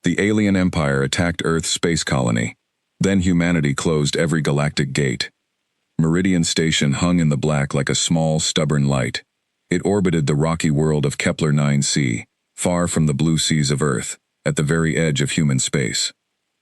The alien empire attacked Earth's space colony. Then humanity closed every galactic gate. Meridian Station hung in the black like a small, stubborn light. It orbited the rocky world of Kepler 9c, far from the blue seas of Earth, at the very edge of human space.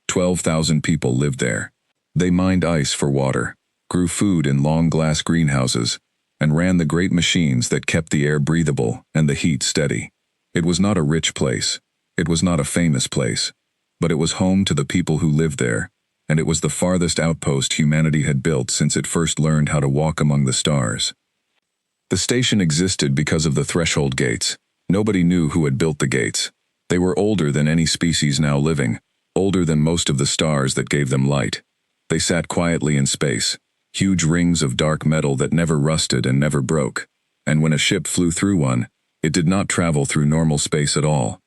12,000 people lived there. They mined ice for water, grew food in long glass greenhouses, and ran the great machines that kept the air breathable and the heat steady. It was not a rich place. It was not a famous place. But it was home to the people who lived there, and it was the farthest outpost humanity had built since it first learned how to walk among the stars. The station existed because of the threshold gates. Nobody knew who had built the gates. They were older than any species now living, older than most of the stars that gave them light. They sat quietly in space, huge rings of dark metal that never rusted and never broke. And when a ship flew through one, it did not travel through normal space at all.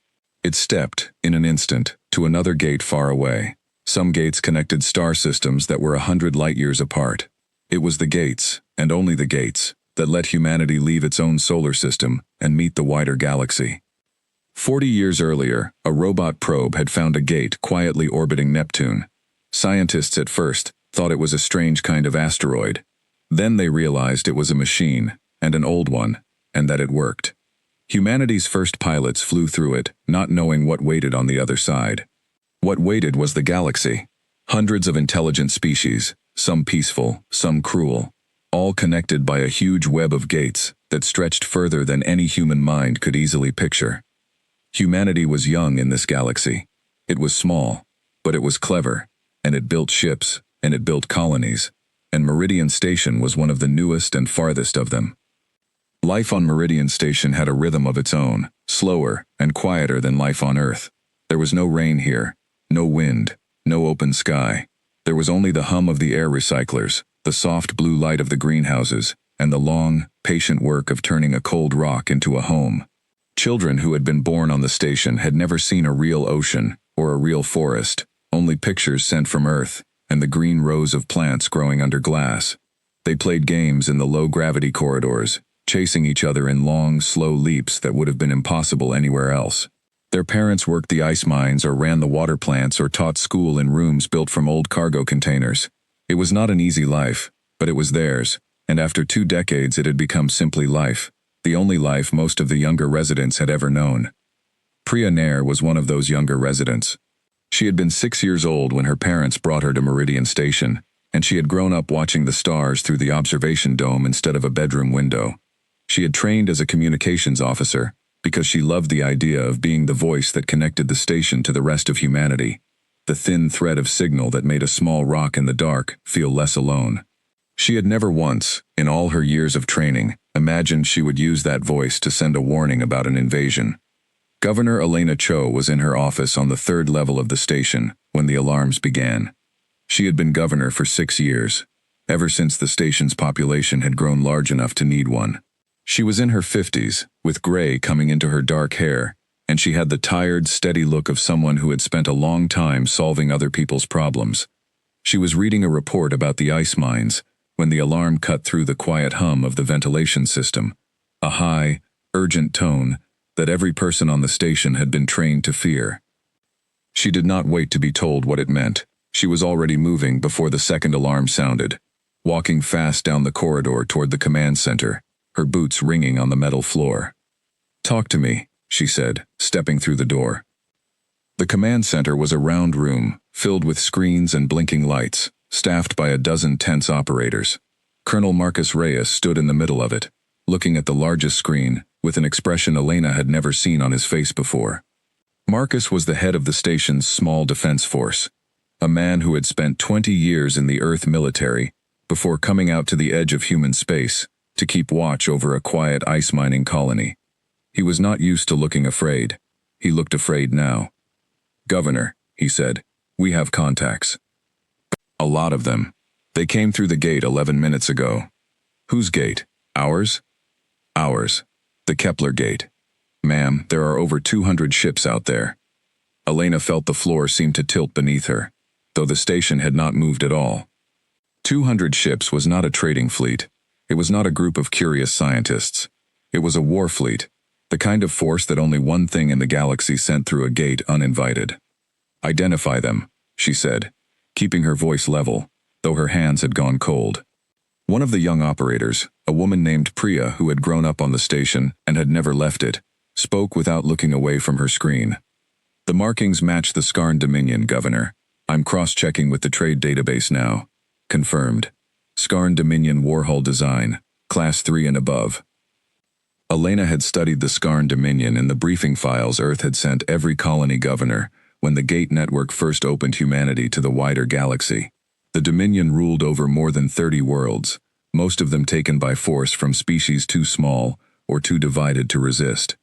It stepped, in an instant, to another gate far away. Some gates connected star systems that were 100 light-years apart. It was the gates, and only the gates, that let humanity leave its own solar system and meet the wider galaxy. 40 years earlier, a robot probe had found a gate quietly orbiting Neptune. Scientists at first thought it was a strange kind of asteroid. Then they realized it was a machine, and an old one, and that it worked. Humanity's first pilots flew through it, not knowing what waited on the other side. What waited was the galaxy. Hundreds of intelligent species, some peaceful, some cruel, all connected by a huge web of gates that stretched further than any human mind could easily picture. Humanity was young in this galaxy. It was small, but it was clever, and it built ships, and it built colonies, and Meridian Station was one of the newest and farthest of them. Life on Meridian Station had a rhythm of its own, slower and quieter than life on Earth. There was no rain here, no wind, no open sky. There was only the hum of the air recyclers, the soft blue light of the greenhouses, and the long, patient work of turning a cold rock into a home. Children who had been born on the station had never seen a real ocean or a real forest, only pictures sent from Earth and the green rows of plants growing under glass. They played games in the low-gravity corridors, chasing each other in long, slow leaps that would have been impossible anywhere else. Their parents worked the ice mines or ran the water plants or taught school in rooms built from old cargo containers. It was not an easy life, but it was theirs, and after 2 decades it had become simply life, the only life most of the younger residents had ever known. Priya Nair was one of those younger residents. She had been 6 years old when her parents brought her to Meridian Station, and she had grown up watching the stars through the observation dome instead of a bedroom window. She had trained as a communications officer because she loved the idea of being the voice that connected the station to the rest of humanity, the thin thread of signal that made a small rock in the dark feel less alone. She had never once, in all her years of training, imagined she would use that voice to send a warning about an invasion. Governor Elena Cho was in her office on the 3rd level of the station when the alarms began. She had been governor for 6 years, ever since the station's population had grown large enough to need one. She was in her 50s, with gray coming into her dark hair, and she had the tired, steady look of someone who had spent a long time solving other people's problems. She was reading a report about the ice mines when the alarm cut through the quiet hum of the ventilation system, a high, urgent tone that every person on the station had been trained to fear. She did not wait to be told what it meant. She was already moving before the second alarm sounded, walking fast down the corridor toward the command center, her boots ringing on the metal floor. "Talk to me," she said, stepping through the door. The command center was a round room, filled with screens and blinking lights, staffed by a dozen tense operators. Colonel Marcus Reyes stood in the middle of it, looking at the largest screen, with an expression Elena had never seen on his face before. Marcus was the head of the station's small defense force, a man who had spent 20 years in the Earth military before coming out to the edge of human space to keep watch over a quiet ice mining colony. He was not used to looking afraid. He looked afraid now. "Governor," he said, "we have contacts." "A lot of them. They came through the gate 11 minutes ago." "Whose gate? Ours?" "Ours. The Kepler gate. Ma'am, there are over 200 ships out there." Elena felt the floor seem to tilt beneath her, though the station had not moved at all. 200 ships was not a trading fleet. It was not a group of curious scientists. It was a war fleet, the kind of force that only one thing in the galaxy sent through a gate uninvited. Identify them, she said, keeping her voice level, though her hands had gone cold. One of the young operators, a woman named Priya who had grown up on the station and had never left it, spoke without looking away from her screen. The markings match the Skarn Dominion, Governor. I'm cross-checking with the trade database now. Confirmed. Skarn Dominion Warhull design, Class 3 and above. Elena had studied the Skarn Dominion in the briefing files Earth had sent every colony governor when the Gate Network first opened humanity to the wider galaxy. The Dominion ruled over more than 30 worlds, most of them taken by force from species too small or too divided to resist.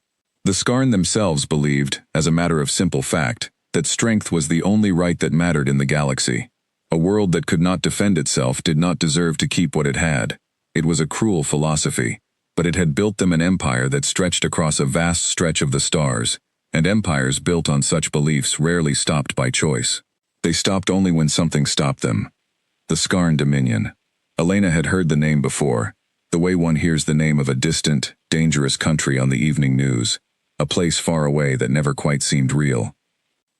The Skarn themselves believed, as a matter of simple fact, that strength was the only right that mattered in the galaxy. A world that could not defend itself did not deserve to keep what it had. It was a cruel philosophy, but it had built them an empire that stretched across a vast stretch of the stars, and empires built on such beliefs rarely stopped by choice. They stopped only when something stopped them. The Skarn Dominion. Elena had heard the name before, the way one hears the name of a distant, dangerous country on the evening news, a place far away that never quite seemed real.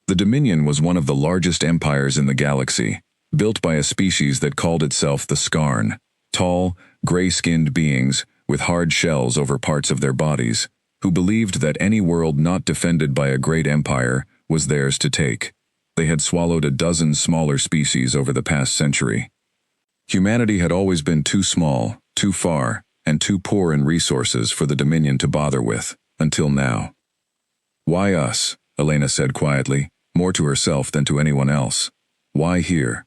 The Dominion was one of the largest empires in the galaxy, built by a species that called itself the Skarn, tall, gray-skinned beings with hard shells over parts of their bodies, who believed that any world not defended by a great empire was theirs to take. They had swallowed a dozen smaller species over the past century. Humanity had always been too small, too far, and too poor in resources for the Dominion to bother with, until now. Why us? Elena said quietly, more to herself than to anyone else. Why here?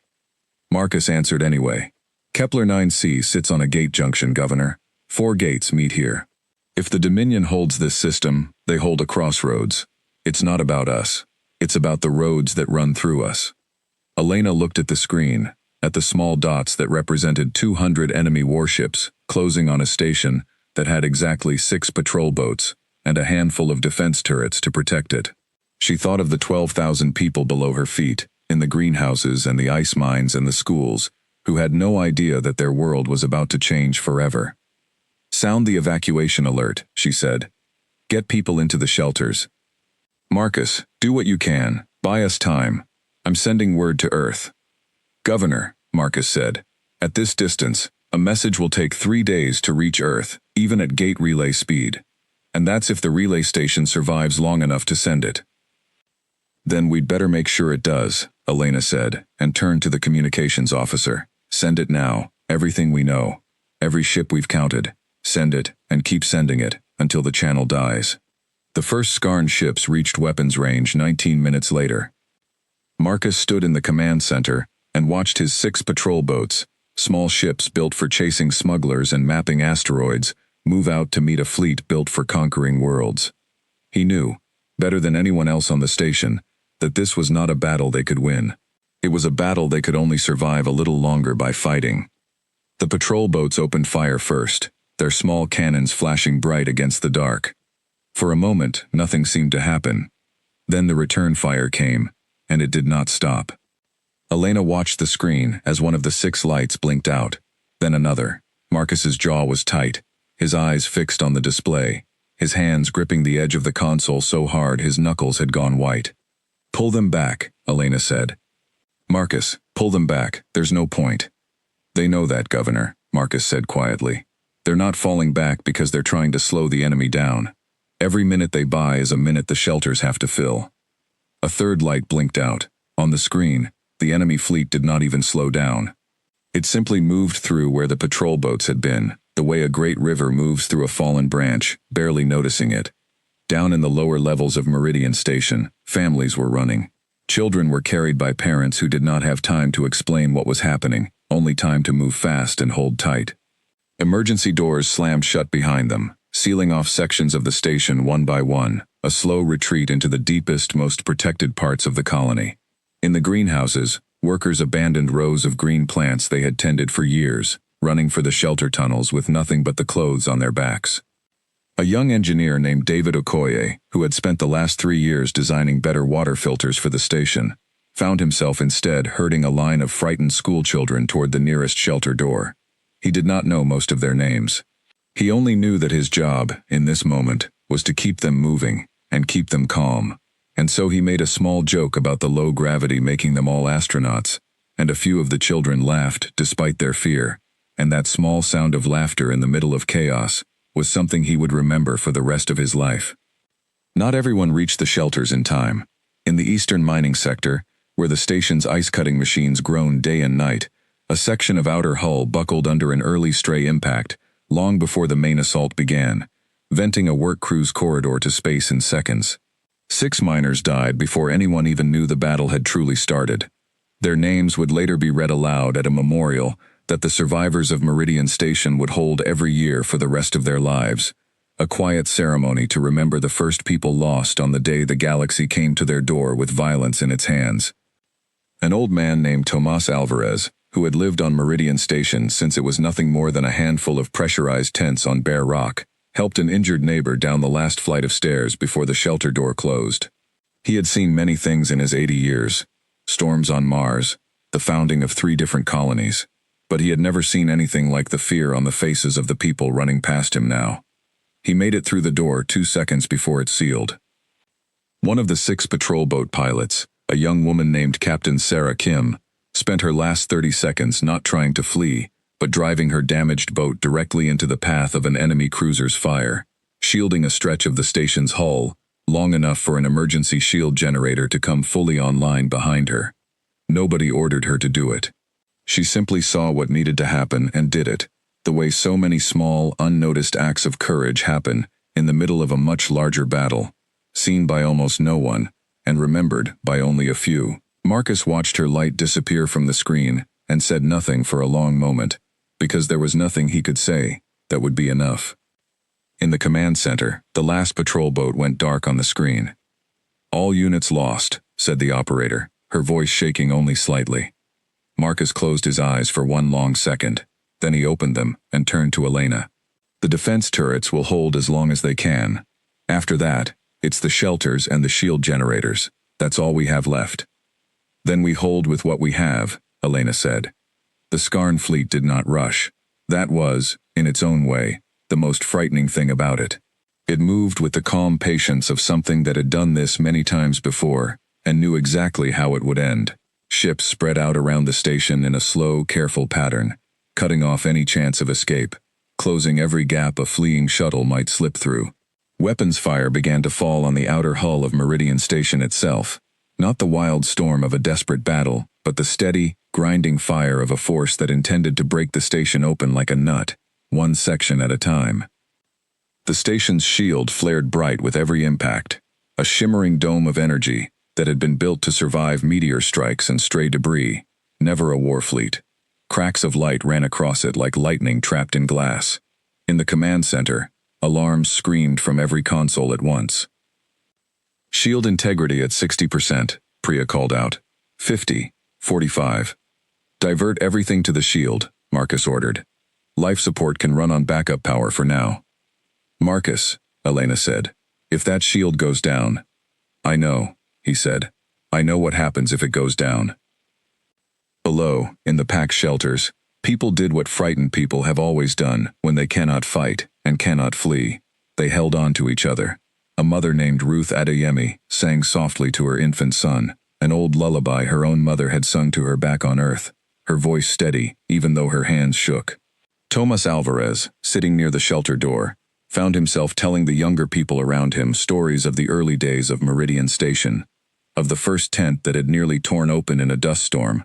Marcus answered anyway. Kepler 9c sits on a gate junction, Governor. 4 gates meet here. If the Dominion holds this system, they hold a crossroads. It's not about us. It's about the roads that run through us. Elena looked at the screen, at the small dots that represented 200 enemy warships closing on a station that had exactly 6 patrol boats and a handful of defense turrets to protect it. She thought of the 12,000 people below her feet, in the greenhouses and the ice mines and the schools, who had no idea that their world was about to change forever. Sound the evacuation alert, she said. Get people into the shelters. Marcus, do what you can. Buy us time. I'm sending word to Earth. Governor, Marcus said, at this distance, a message will take 3 days to reach Earth, even at gate relay speed. And that's if the relay station survives long enough to send it. Then we'd better make sure it does, Elena said, and turned to the communications officer. Send it now, everything we know. Every ship we've counted. Send it, and keep sending it, until the channel dies. The first Skarn ships reached weapons range 19 minutes later. Marcus stood in the command center and watched his 6 patrol boats, small ships built for chasing smugglers and mapping asteroids, move out to meet a fleet built for conquering worlds. He knew, better than anyone else on the station, that this was not a battle they could win. It was a battle they could only survive a little longer by fighting. The patrol boats opened fire first, their small cannons flashing bright against the dark. For a moment, nothing seemed to happen. Then the return fire came, and it did not stop. Elena watched the screen as one of the 6 lights blinked out, then another. Marcus's jaw was tight, his eyes fixed on the display, his hands gripping the edge of the console so hard his knuckles had gone white. Pull them back, Elena said. Marcus, pull them back, there's no point. They know that, Governor, Marcus said quietly. They're not falling back because they're trying to slow the enemy down. Every minute they buy is a minute the shelters have to fill. A third light blinked out. On the screen, the enemy fleet did not even slow down. It simply moved through where the patrol boats had been, the way a great river moves through a fallen branch, barely noticing it. Down in the lower levels of Meridian Station, families were running. Children were carried by parents who did not have time to explain what was happening, only time to move fast and hold tight. Emergency doors slammed shut behind them, sealing off sections of the station one by one, a slow retreat into the deepest, most protected parts of the colony. In the greenhouses, workers abandoned rows of green plants they had tended for years, running for the shelter tunnels with nothing but the clothes on their backs. A young engineer named David Okoye, who had spent the last 3 years designing better water filters for the station, found himself instead herding a line of frightened schoolchildren toward the nearest shelter door. He did not know most of their names. He only knew that his job, in this moment, was to keep them moving and keep them calm. And so he made a small joke about the low gravity making them all astronauts, and a few of the children laughed despite their fear, and that small sound of laughter in the middle of chaos was something he would remember for the rest of his life. Not everyone reached the shelters in time. In the eastern mining sector, where the station's ice-cutting machines groaned day and night, a section of outer hull buckled under an early stray impact long before the main assault began, venting a work crew's corridor to space in seconds. 6 miners died before anyone even knew the battle had truly started. Their names would later be read aloud at a memorial that the survivors of Meridian Station would hold every year for the rest of their lives, a quiet ceremony to remember the first people lost on the day the galaxy came to their door with violence in its hands. An old man named Tomas Alvarez, who had lived on Meridian Station since it was nothing more than a handful of pressurized tents on bare rock, helped an injured neighbor down the last flight of stairs before the shelter door closed. He had seen many things in his 80 years: storms on Mars, the founding of 3 different colonies, but he had never seen anything like the fear on the faces of the people running past him now. He made it through the door 2 seconds before it sealed. One of the 6 patrol boat pilots, a young woman named Captain Sarah Kim, spent her last 30 seconds not trying to flee, but driving her damaged boat directly into the path of an enemy cruiser's fire, shielding a stretch of the station's hull, long enough for an emergency shield generator to come fully online behind her. Nobody ordered her to do it. She simply saw what needed to happen and did it, the way so many small, unnoticed acts of courage happen in the middle of a much larger battle, seen by almost no one, and remembered by only a few. Marcus watched her light disappear from the screen and said nothing for a long moment, because there was nothing he could say that would be enough. In the command center, the last patrol boat went dark on the screen. "All units lost," said the operator, her voice shaking only slightly. Marcus closed his eyes for one long second, then he opened them and turned to Elena. "The defense turrets will hold as long as they can. After that, it's the shelters and the shield generators. That's all we have left." "Then we hold with what we have," Elena said. The Skarn fleet did not rush. That was, in its own way, the most frightening thing about it. It moved with the calm patience of something that had done this many times before, and knew exactly how it would end. Ships spread out around the station in a slow, careful pattern, cutting off any chance of escape, closing every gap a fleeing shuttle might slip through. Weapons fire began to fall on the outer hull of Meridian Station itself. Not the wild storm of a desperate battle, but the steady, grinding fire of a force that intended to break the station open like a nut, one section at a time. The station's shield flared bright with every impact, a shimmering dome of energy that had been built to survive meteor strikes and stray debris, never a war fleet. Cracks of light ran across it like lightning trapped in glass. In the command center, alarms screamed from every console at once. "Shield integrity at 60%, Priya called out. 50, 45. "Divert everything to the shield," Marcus ordered. "Life support can run on backup power for now." "Marcus," Elena said, "if that shield goes down—" "I know," he said. "I know what happens if it goes down." Below, in the packed shelters, people did what frightened people have always done when they cannot fight and cannot flee. They held on to each other. A mother named Ruth Adeyemi sang softly to her infant son, an old lullaby her own mother had sung to her back on Earth, her voice steady even though her hands shook. Tomas Alvarez, sitting near the shelter door, found himself telling the younger people around him stories of the early days of Meridian Station, of the first tent that had nearly torn open in a dust storm,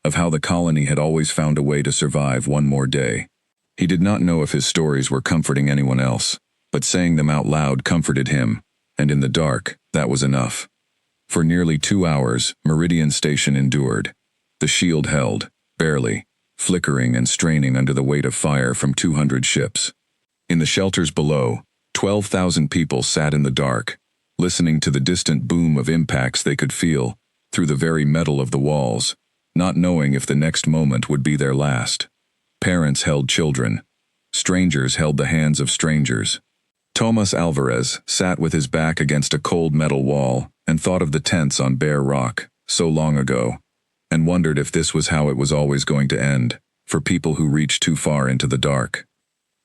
of how the colony had always found a way to survive one more day. He did not know if his stories were comforting anyone else, but saying them out loud comforted him, and in the dark, that was enough. For nearly 2 hours, Meridian Station endured. The shield held, barely, flickering and straining under the weight of fire from 200 ships. In the shelters below, 12,000 people sat in the dark, listening to the distant boom of impacts they could feel through the very metal of the walls, not knowing if the next moment would be their last. Parents held children. Strangers held the hands of strangers. Tomas Alvarez sat with his back against a cold metal wall and thought of the tents on bare rock, so long ago, and wondered if this was how it was always going to end, for people who reached too far into the dark.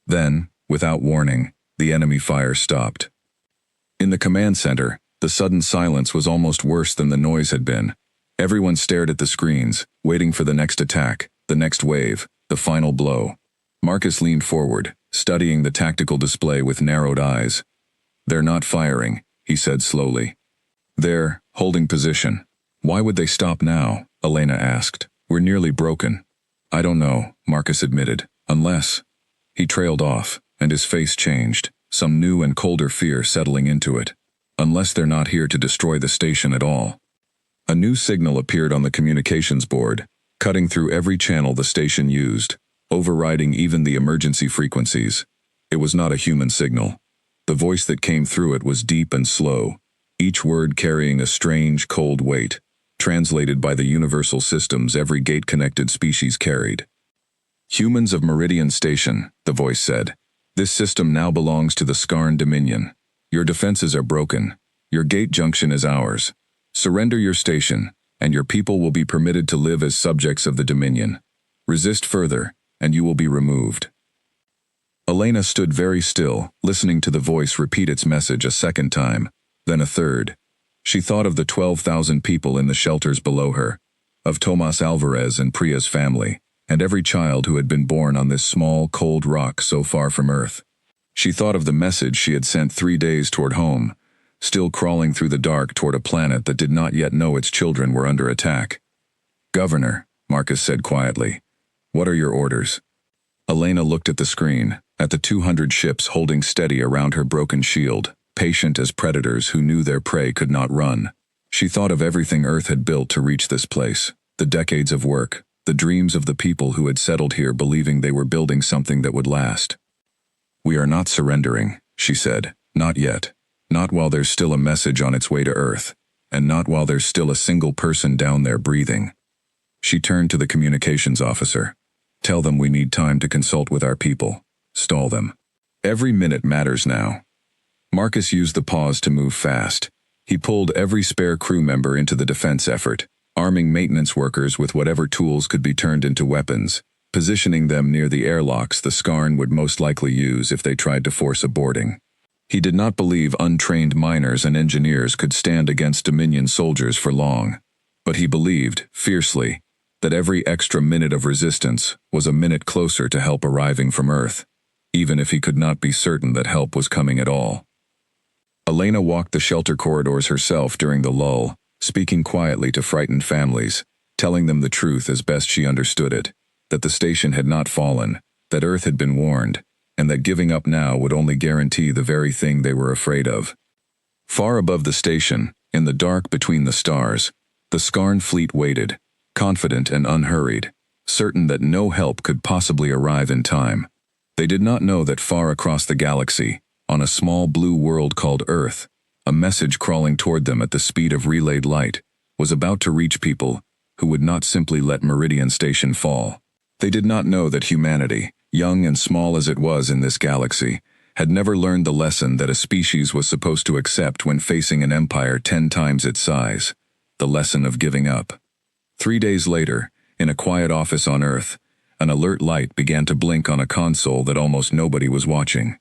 Then, without warning, the enemy fire stopped. In the command center, The sudden silence was almost worse than the noise had been. Everyone stared at the screens, waiting for the next attack, the next wave, the final blow. Marcus leaned forward, studying the tactical display with narrowed eyes. "They're not firing," he said slowly. "They're holding position." "Why would they stop now?" Elena asked. "We're nearly broken." "I don't know," Marcus admitted. "Unless—" He trailed off, and his face changed, some new and colder fear settling into it. "Unless they're not here to destroy the station at all." A new signal appeared on the communications board, cutting through every channel the station used, overriding even the emergency frequencies. It was not a human signal. The voice that came through it was deep and slow, each word carrying a strange, cold weight, translated by the universal systems every gate-connected species carried. "Humans of Meridian Station," the voice said. "This system now belongs to the Skarn Dominion. Your defenses are broken. Your gate junction is ours. Surrender your station, and your people will be permitted to live as subjects of the Dominion. Resist further, and you will be removed." Elena stood very still, listening to the voice repeat its message a second time, then a third. She thought of the 12,000 people in the shelters below her, of Tomas Alvarez and Priya's family, and every child who had been born on this small, cold rock so far from Earth. She thought of the message she had sent 3 days toward home, still crawling through the dark toward a planet that did not yet know its children were under attack. "Governor," Marcus said quietly, "what are your orders?" Elena looked at the screen, at the 200 ships holding steady around her broken shield, patient as predators who knew their prey could not run. She thought of everything Earth had built to reach this place, the decades of work, the dreams of the people who had settled here believing they were building something that would last. "We are not surrendering," she said, "not yet. Not while there's still a message on its way to Earth, and not while there's still a single person down there breathing." She turned to the communications officer. "Tell them we need time to consult with our people. Stall them. Every minute matters now." Marcus used the pause to move fast. He pulled every spare crew member into the defense effort, arming maintenance workers with whatever tools could be turned into weapons, positioning them near the airlocks the Skarn would most likely use if they tried to force a boarding. He did not believe untrained miners and engineers could stand against Dominion soldiers for long, but he believed, fiercely, that every extra minute of resistance was a minute closer to help arriving from Earth, even if he could not be certain that help was coming at all. Elena walked the shelter corridors herself during the lull, speaking quietly to frightened families, telling them the truth as best she understood it, that the station had not fallen, that Earth had been warned, and that giving up now would only guarantee the very thing they were afraid of. Far above the station, in the dark between the stars, the Skarn fleet waited, confident and unhurried, certain that no help could possibly arrive in time. They did not know that far across the galaxy, on a small blue world called Earth, a message crawling toward them at the speed of relayed light was about to reach people who would not simply let Meridian Station fall. They did not know that humanity, young and small as it was in this galaxy, had never learned the lesson that a species was supposed to accept when facing an empire 10 times its size, the lesson of giving up. 3 days later, in a quiet office on Earth, an alert light began to blink on a console that almost nobody was watching.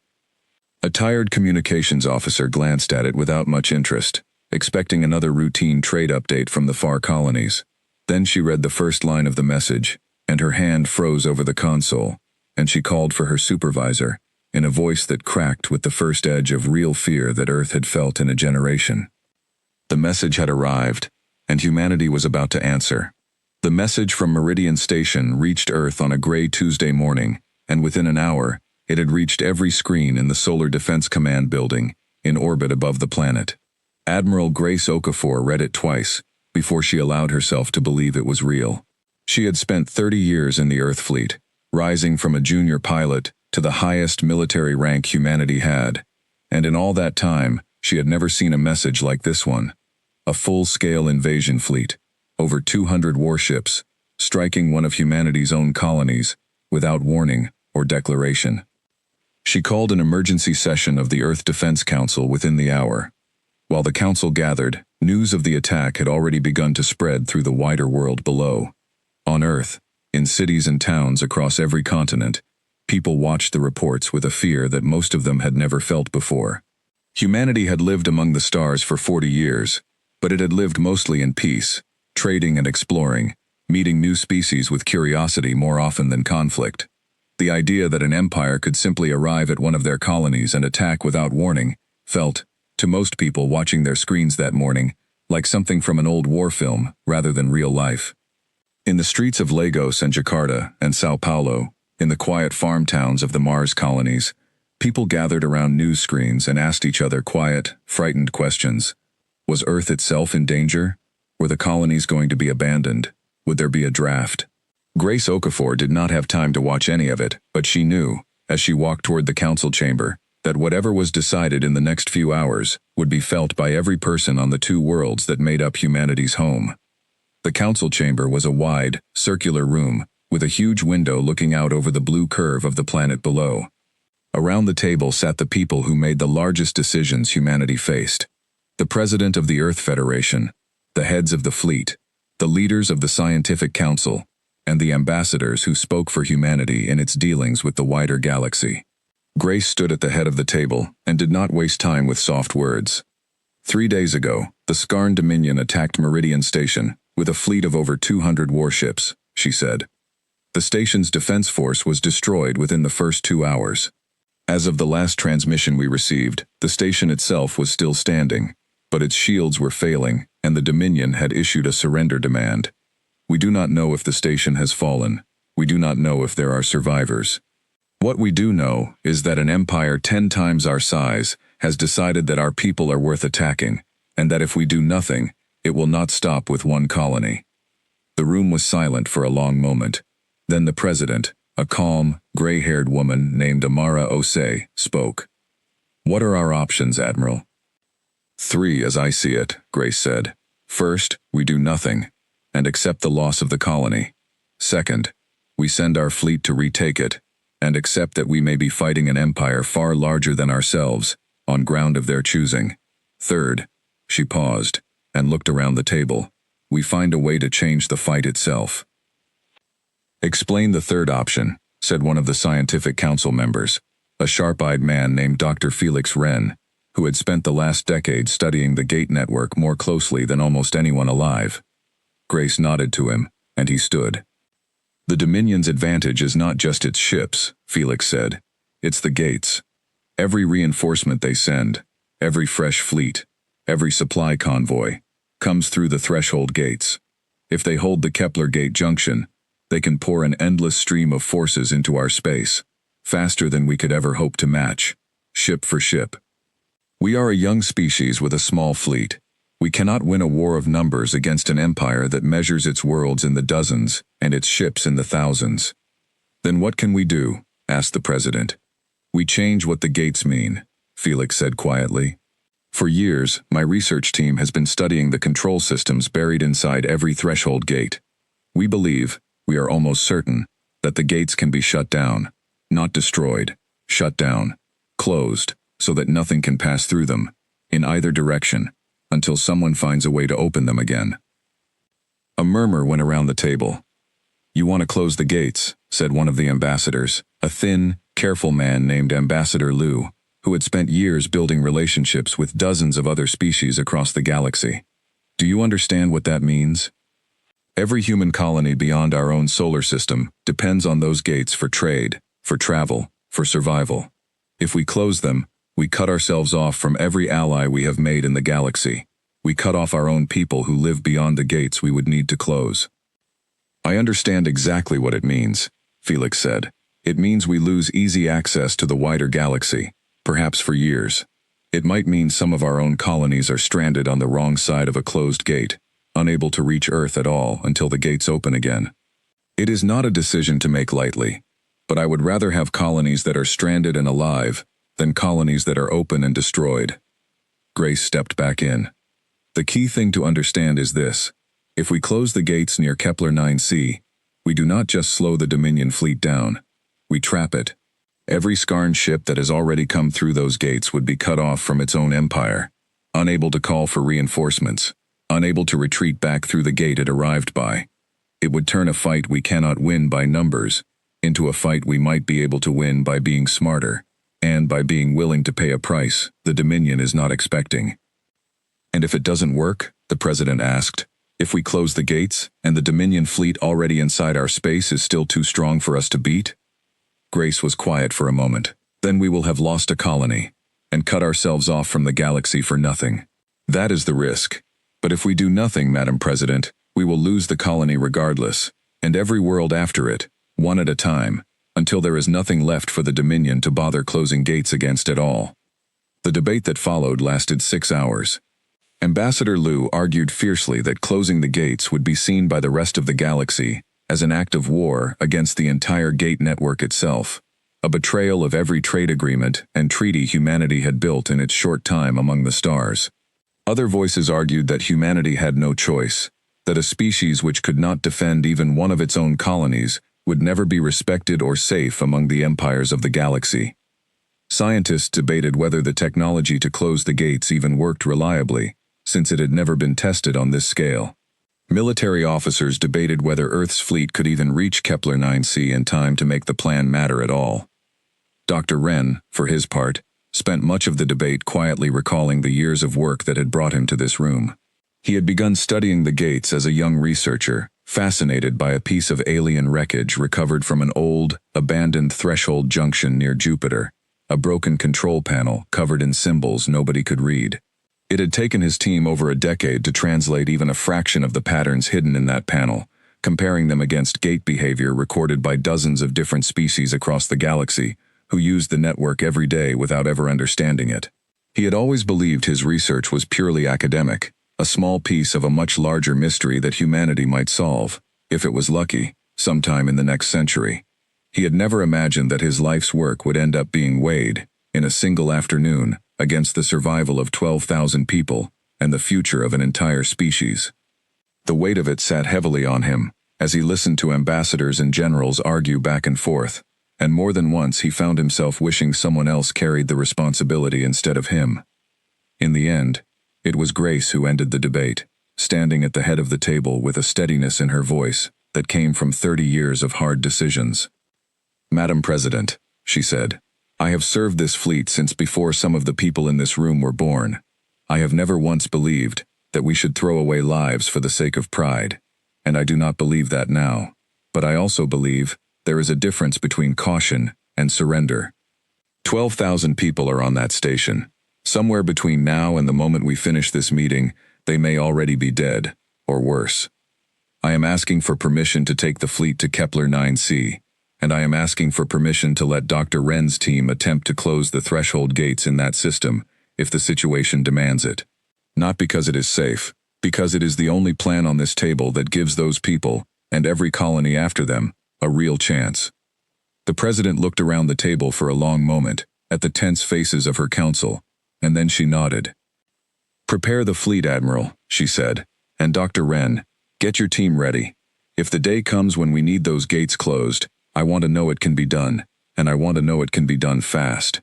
A tired communications officer glanced at it without much interest, expecting another routine trade update from the far colonies. Then she read the first line of the message, and her hand froze over the console, and she called for her supervisor, in a voice that cracked with the first edge of real fear that Earth had felt in a generation. The message had arrived, and humanity was about to answer. The message from Meridian Station reached Earth on a gray Tuesday morning, and within an hour, it had reached every screen in the Solar Defense Command building, in orbit above the planet. Admiral Grace Okafor read it twice, before she allowed herself to believe it was real. She had spent 30 years in the Earth fleet, rising from a junior pilot to the highest military rank humanity had, and in all that time, she had never seen a message like this one. A full-scale invasion fleet, over 200 warships, striking one of humanity's own colonies, without warning or declaration. She called an emergency session of the Earth Defense Council within the hour. While the council gathered, news of the attack had already begun to spread through the wider world below. On Earth, in cities and towns across every continent, people watched the reports with a fear that most of them had never felt before. Humanity had lived among the stars for 40 years, but it had lived mostly in peace, trading and exploring, meeting new species with curiosity more often than conflict. The idea that an empire could simply arrive at one of their colonies and attack without warning felt, to most people watching their screens that morning, like something from an old war film rather than real life. In the streets of Lagos and Jakarta and Sao Paulo, in the quiet farm towns of the Mars colonies, people gathered around news screens and asked each other quiet, frightened questions. Was Earth itself in danger? Were the colonies going to be abandoned? Would there be a draft? Grace Okafor did not have time to watch any of it, but she knew, as she walked toward the council chamber, that whatever was decided in the next few hours would be felt by every person on the two worlds that made up humanity's home. The council chamber was a wide, circular room, with a huge window looking out over the blue curve of the planet below. Around the table sat the people who made the largest decisions humanity faced. The president of the Earth Federation, the heads of the fleet, the leaders of the scientific council, and the ambassadors who spoke for humanity in its dealings with the wider galaxy. Grace stood at the head of the table and did not waste time with soft words. 3 days ago, the Skarn Dominion attacked Meridian Station with a fleet of over 200 warships, she said. The station's defense force was destroyed within the first 2 hours. As of the last transmission we received, the station itself was still standing, but its shields were failing, and the Dominion had issued a surrender demand. We do not know if the station has fallen. We do not know if there are survivors. What we do know is that an empire 10 times our size has decided that our people are worth attacking, and that if we do nothing, it will not stop with one colony. The room was silent for a long moment. Then the president, a calm, gray-haired woman named Amara Osei, spoke. "What are our options, Admiral?" "3, as I see it," Grace said. "First, we do nothing, and accept the loss of the colony. Second, we send our fleet to retake it, and accept that we may be fighting an empire far larger than ourselves, on ground of their choosing. Third," she paused, and looked around the table, "we find a way to change the fight itself." "Explain the third option," said one of the scientific council members, a sharp-eyed man named Dr. Felix Wren, who had spent the last decade studying the Gate network more closely than almost anyone alive. Grace nodded to him, and he stood. "The Dominion's advantage is not just its ships," Felix said. "It's the gates. Every reinforcement they send, every fresh fleet, every supply convoy, comes through the threshold gates. If they hold the Kepler Gate junction, they can pour an endless stream of forces into our space, faster than we could ever hope to match, ship for ship. We are a young species with a small fleet. We cannot win a war of numbers against an empire that measures its worlds in the dozens and its ships in the thousands." "Then what can we do?" asked the president. "We change what the gates mean," Felix said quietly. "For years, my research team has been studying the control systems buried inside every threshold gate. We believe, we are almost certain, that the gates can be shut down, not destroyed, shut down, closed, so that nothing can pass through them, in either direction, until someone finds a way to open them again." A murmur went around the table. "You want to close the gates," said one of the ambassadors, a thin, careful man named Ambassador Liu, who had spent years building relationships with dozens of other species across the galaxy. "Do you understand what that means? Every human colony beyond our own solar system depends on those gates for trade, for travel, for survival. If we close them, we cut ourselves off from every ally we have made in the galaxy. We cut off our own people who live beyond the gates we would need to close." "I understand exactly what it means," Felix said. "It means we lose easy access to the wider galaxy, perhaps for years. It might mean some of our own colonies are stranded on the wrong side of a closed gate, unable to reach Earth at all until the gates open again. It is not a decision to make lightly, but I would rather have colonies that are stranded and alive than colonies that are open and destroyed." Grace stepped back in. "The key thing to understand is this. If we close the gates near Kepler 9c, we do not just slow the Dominion fleet down. We trap it. Every Skarn ship that has already come through those gates would be cut off from its own empire, unable to call for reinforcements, unable to retreat back through the gate it arrived by. It would turn a fight we cannot win by numbers into a fight we might be able to win by being smarter, and by being willing to pay a price the Dominion is not expecting. And if it doesn't work, the President asked, if we close the gates, and the Dominion fleet already inside our space is still too strong for us to beat? Grace was quiet for a moment. Then we will have lost a colony, and cut ourselves off from the galaxy for nothing. That is the risk. But if we do nothing, Madam President, we will lose the colony regardless, and every world after it, one at a time, until there is nothing left for the Dominion to bother closing gates against at all. The debate that followed lasted 6 hours. Ambassador Liu argued fiercely that closing the gates would be seen by the rest of the galaxy as an act of war against the entire gate network itself, a betrayal of every trade agreement and treaty humanity had built in its short time among the stars. Other voices argued that humanity had no choice, that a species which could not defend even one of its own colonies would never be respected or safe among the empires of the galaxy. Scientists debated whether the technology to close the gates even worked reliably, since it had never been tested on this scale. Military officers debated whether Earth's fleet could even reach Kepler 9c in time to make the plan matter at all. Dr. Wren, for his part, spent much of the debate quietly recalling the years of work that had brought him to this room. He had begun studying the gates as a young researcher, fascinated by a piece of alien wreckage recovered from an old, abandoned threshold junction near Jupiter, a broken control panel covered in symbols nobody could read. It had taken his team over a decade to translate even a fraction of the patterns hidden in that panel, comparing them against gate behavior recorded by dozens of different species across the galaxy, who used the network every day without ever understanding it. He had always believed his research was purely academic, a small piece of a much larger mystery that humanity might solve, if it was lucky, sometime in the next century. He had never imagined that his life's work would end up being weighed, in a single afternoon, against the survival of 12,000 people and the future of an entire species. The weight of it sat heavily on him, as he listened to ambassadors and generals argue back and forth, and more than once he found himself wishing someone else carried the responsibility instead of him. In the end, it was Grace who ended the debate, standing at the head of the table with a steadiness in her voice that came from 30 years of hard decisions. "Madam President," she said, "I have served this fleet since before some of the people in this room were born. I have never once believed that we should throw away lives for the sake of pride, and I do not believe that now. But I also believe there is a difference between caution and surrender. 12,000 people are on that station. Somewhere between now and the moment we finish this meeting, they may already be dead, or worse. I am asking for permission to take the fleet to Kepler 9c, and I am asking for permission to let Dr. Wren's team attempt to close the threshold gates in that system, if the situation demands it. Not because it is safe, because it is the only plan on this table that gives those people, and every colony after them, a real chance." The President looked around the table for a long moment, at the tense faces of her council, and then she nodded. "Prepare the fleet, Admiral," she said, "and Dr. Wren, get your team ready. If the day comes when we need those gates closed, I want to know it can be done, and I want to know it can be done fast."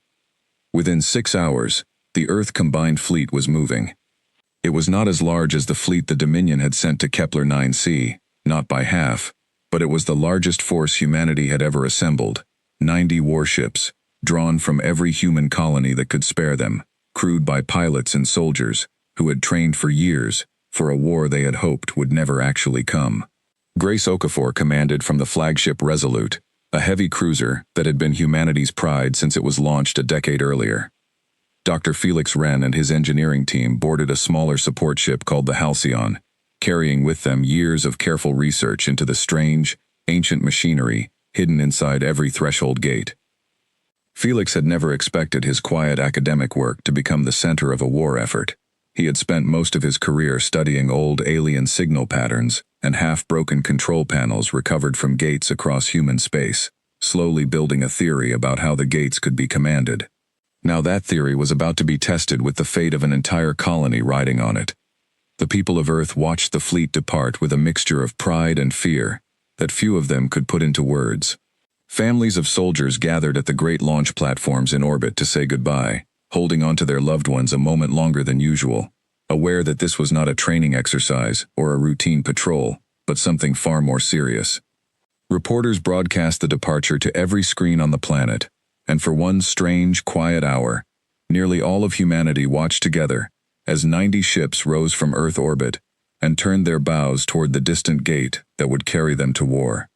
Within 6 hours, the Earth combined fleet was moving. It was not as large as the fleet the Dominion had sent to Kepler 9c, not by half, but it was the largest force humanity had ever assembled, 90 warships, drawn from every human colony that could spare them, crewed by pilots and soldiers, who had trained for years, for a war they had hoped would never actually come. Grace Okafor commanded from the flagship Resolute, a heavy cruiser that had been humanity's pride since it was launched a decade earlier. Dr. Felix Wren and his engineering team boarded a smaller support ship called the Halcyon, carrying with them years of careful research into the strange, ancient machinery hidden inside every threshold gate. Felix had never expected his quiet academic work to become the center of a war effort. He had spent most of his career studying old alien signal patterns and half-broken control panels recovered from gates across human space, slowly building a theory about how the gates could be commanded. Now that theory was about to be tested with the fate of an entire colony riding on it. The people of Earth watched the fleet depart with a mixture of pride and fear that few of them could put into words. Families of soldiers gathered at the great launch platforms in orbit to say goodbye, holding on to their loved ones a moment longer than usual, aware that this was not a training exercise or a routine patrol, but something far more serious. Reporters broadcast the departure to every screen on the planet, and for one strange, quiet hour, nearly all of humanity watched together as 90 ships rose from Earth orbit and turned their bows toward the distant gate that would carry them to war.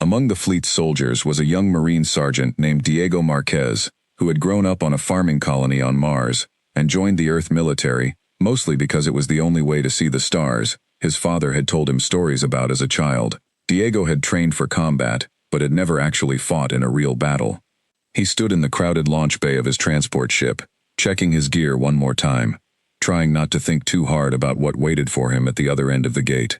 Among the fleet's soldiers was a young Marine sergeant named Diego Marquez, who had grown up on a farming colony on Mars and joined the Earth military, mostly because it was the only way to see the stars his father had told him stories about as a child. Diego had trained for combat, but had never actually fought in a real battle. He stood in the crowded launch bay of his transport ship, checking his gear one more time, trying not to think too hard about what waited for him at the other end of the gate.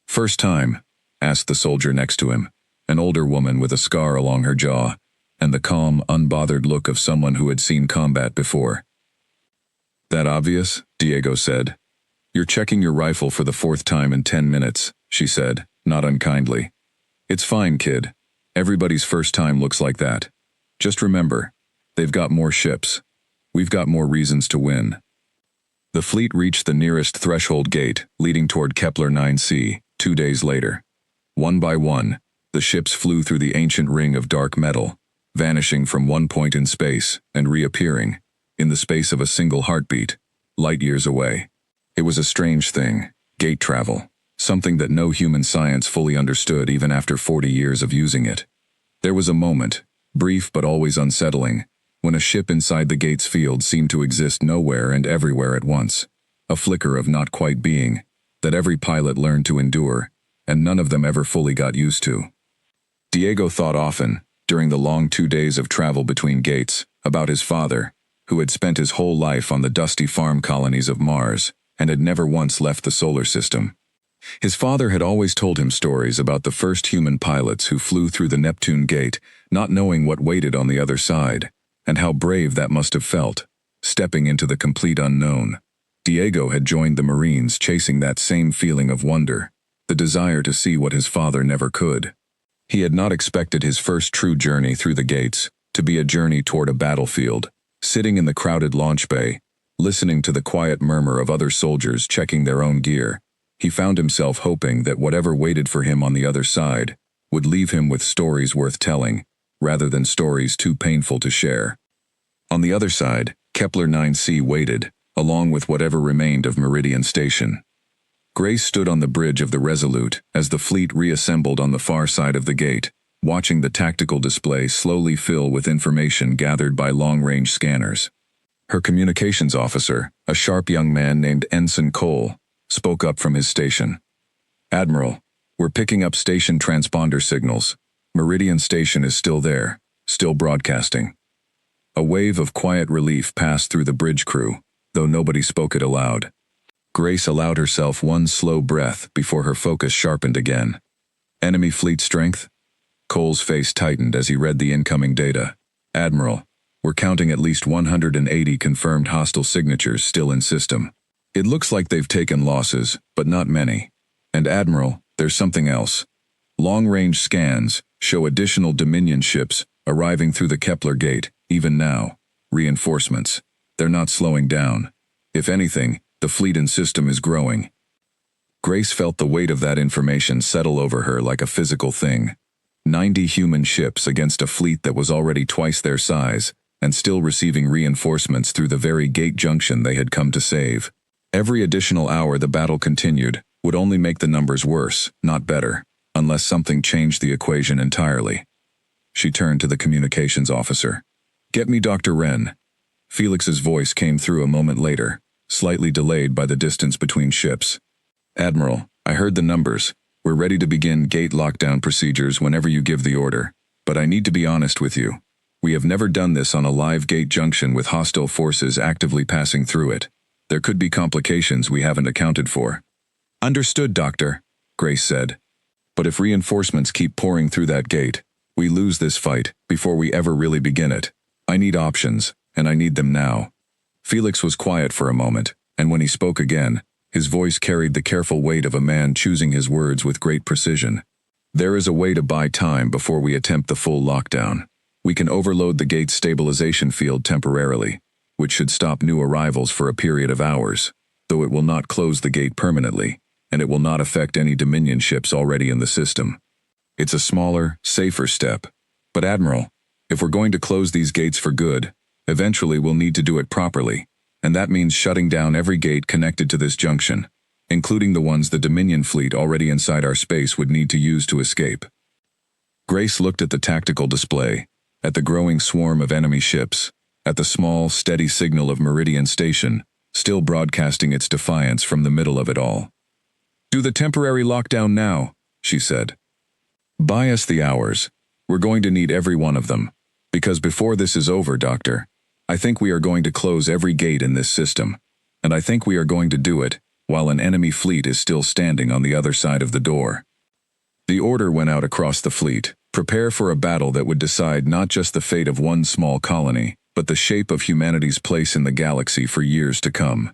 "First time?" asked the soldier next to him, an older woman with a scar along her jaw, and the calm, unbothered look of someone who had seen combat before. "That obvious?" Diego said. "You're checking your rifle for the 4th time in 10 minutes, she said, not unkindly. "It's fine, kid. Everybody's first time looks like that. Just remember, they've got more ships. We've got more reasons to win." The fleet reached the nearest threshold gate, leading toward Kepler 9c, 2 days later. One by one, the ships flew through the ancient ring of dark metal, vanishing from one point in space and reappearing, in the space of a single heartbeat, light years away. It was a strange thing, gate travel, something that no human science fully understood even after 40 years of using it. There was a moment, brief but always unsettling, when a ship inside the gate's field seemed to exist nowhere and everywhere at once, a flicker of not quite being, that every pilot learned to endure, and none of them ever fully got used to. Diego thought often, during the long 2 days of travel between gates, about his father, who had spent his whole life on the dusty farm colonies of Mars, and had never once left the solar system. His father had always told him stories about the first human pilots who flew through the Neptune gate, not knowing what waited on the other side, and how brave that must have felt, stepping into the complete unknown. Diego had joined the Marines chasing that same feeling of wonder, the desire to see what his father never could. He had not expected his first true journey through the gates to be a journey toward a battlefield, sitting in the crowded launch bay, listening to the quiet murmur of other soldiers checking their own gear. He found himself hoping that whatever waited for him on the other side would leave him with stories worth telling, rather than stories too painful to share. On the other side, Kepler 9c waited, along with whatever remained of Meridian Station. Grace stood on the bridge of the Resolute as the fleet reassembled on the far side of the gate, watching the tactical display slowly fill with information gathered by long-range scanners. Her communications officer, a sharp young man named Ensign Cole, spoke up from his station. "Admiral, we're picking up station transponder signals. Meridian Station is still there, still broadcasting." A wave of quiet relief passed through the bridge crew, though nobody spoke it aloud. Grace allowed herself one slow breath before her focus sharpened again. "Enemy fleet strength?" Cole's face tightened as he read the incoming data. "Admiral, we're counting at least 180 confirmed hostile signatures still in system. It looks like they've taken losses, but not many. And Admiral, there's something else. Long-range scans show additional Dominion ships arriving through the Kepler gate, even now. Reinforcements. They're not slowing down. If anything, the fleet in system is growing." Grace felt the weight of that information settle over her like a physical thing. 90 human ships against a fleet that was already twice their size, and still receiving reinforcements through the very gate junction they had come to save. Every additional hour the battle continued would only make the numbers worse, not better, unless something changed the equation entirely. She turned to the communications officer. "Get me Dr. Wren." Felix's voice came through a moment later, slightly delayed by the distance between ships. "Admiral, I heard the numbers. We're ready to begin gate lockdown procedures whenever you give the order. But I need to be honest with you. We have never done this on a live gate junction with hostile forces actively passing through it. There could be complications we haven't accounted for." "Understood, Doctor," Grace said. "But if reinforcements keep pouring through that gate, we lose this fight before we ever really begin it. I need options, and I need them now." Felix was quiet for a moment, and when he spoke again, his voice carried the careful weight of a man choosing his words with great precision. "There is a way to buy time before we attempt the full lockdown. We can overload the gate's stabilization field temporarily, which should stop new arrivals for a period of hours, though it will not close the gate permanently, and it will not affect any Dominion ships already in the system. It's a smaller, safer step. But Admiral, If we're going to close these gates for good, eventually we'll need to do it properly, and that means shutting down every gate connected to this junction, including the ones the Dominion fleet already inside our space would need to use to escape. Grace looked at the tactical display, at the growing swarm of enemy ships, at the small, steady signal of Meridian Station, still broadcasting its defiance from the middle of it all. "Do the temporary lockdown now," she said. "Buy us the hours. We're going to need every one of them. Because before this is over, Doctor, I think we are going to close every gate in this system, and I think we are going to do it while an enemy fleet is still standing on the other side of the door." The order went out across the fleet: prepare for a battle that would decide not just the fate of one small colony, but the shape of humanity's place in the galaxy for years to come.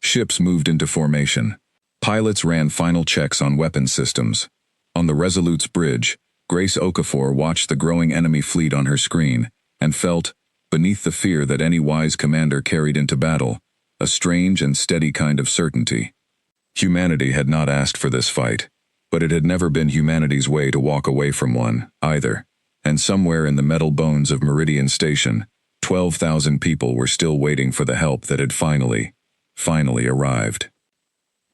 Ships moved into formation. Pilots ran final checks on weapon systems. On the Resolute's bridge, Grace Okafor watched the growing enemy fleet on her screen and felt, beneath the fear that any wise commander carried into battle, a strange and steady kind of certainty. Humanity had not asked for this fight, but it had never been humanity's way to walk away from one, either, and somewhere in the metal bones of Meridian Station, 12,000 people were still waiting for the help that had finally arrived.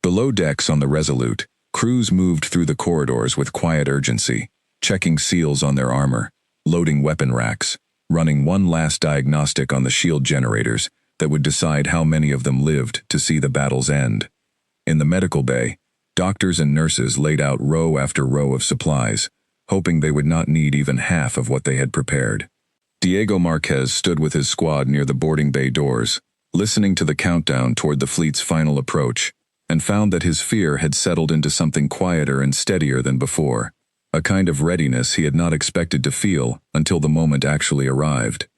Below decks on the Resolute, crews moved through the corridors with quiet urgency, checking seals on their armor, loading weapon racks, running one last diagnostic on the shield generators that would decide how many of them lived to see the battle's end. In the medical bay, doctors and nurses laid out row after row of supplies, hoping they would not need even half of what they had prepared. Diego Marquez stood with his squad near the boarding bay doors, listening to the countdown toward the fleet's final approach, and found that his fear had settled into something quieter and steadier than before, a kind of readiness he had not expected to feel until the moment actually arrived.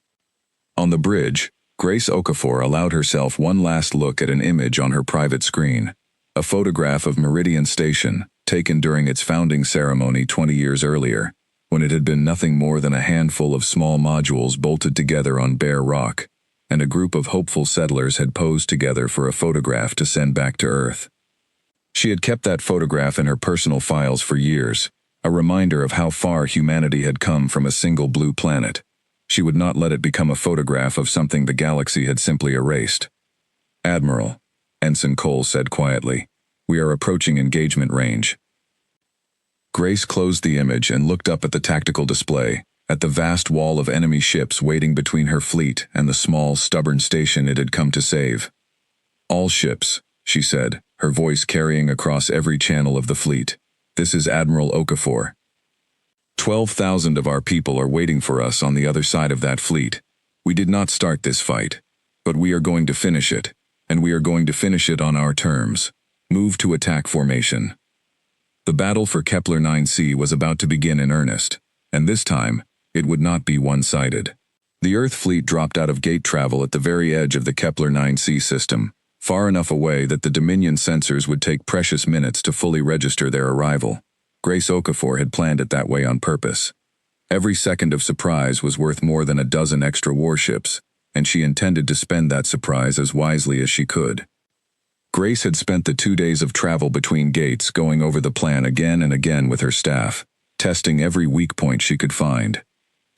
On the bridge, Grace Okafor allowed herself one last look at an image on her private screen, a photograph of Meridian Station, taken during its founding ceremony 20 years earlier, when it had been nothing more than a handful of small modules bolted together on bare rock, and a group of hopeful settlers had posed together for a photograph to send back to Earth. She had kept that photograph in her personal files for years, a reminder of how far humanity had come from a single blue planet. She would not let it become a photograph of something the galaxy had simply erased. "Admiral," Ensign Cole said quietly, "we are approaching engagement range." Grace closed the image and looked up at the tactical display, at the vast wall of enemy ships waiting between her fleet and the small, stubborn station it had come to save. "All ships," she said, her voice carrying across every channel of the fleet. "This is Admiral Okafor. 12,000 of our people are waiting for us on the other side of that fleet. We did not start this fight, but we are going to finish it, and we are going to finish it on our terms. Move to attack formation." The battle for Kepler 9c was about to begin in earnest, and this time, it would not be one-sided. The Earth fleet dropped out of gate travel at the very edge of the Kepler 9c system, far enough away that the Dominion sensors would take precious minutes to fully register their arrival. Grace Okafor had planned it that way on purpose. Every second of surprise was worth more than a dozen extra warships, and she intended to spend that surprise as wisely as she could. Grace had spent the 2 days of travel between gates going over the plan again and again with her staff, testing every weak point she could find.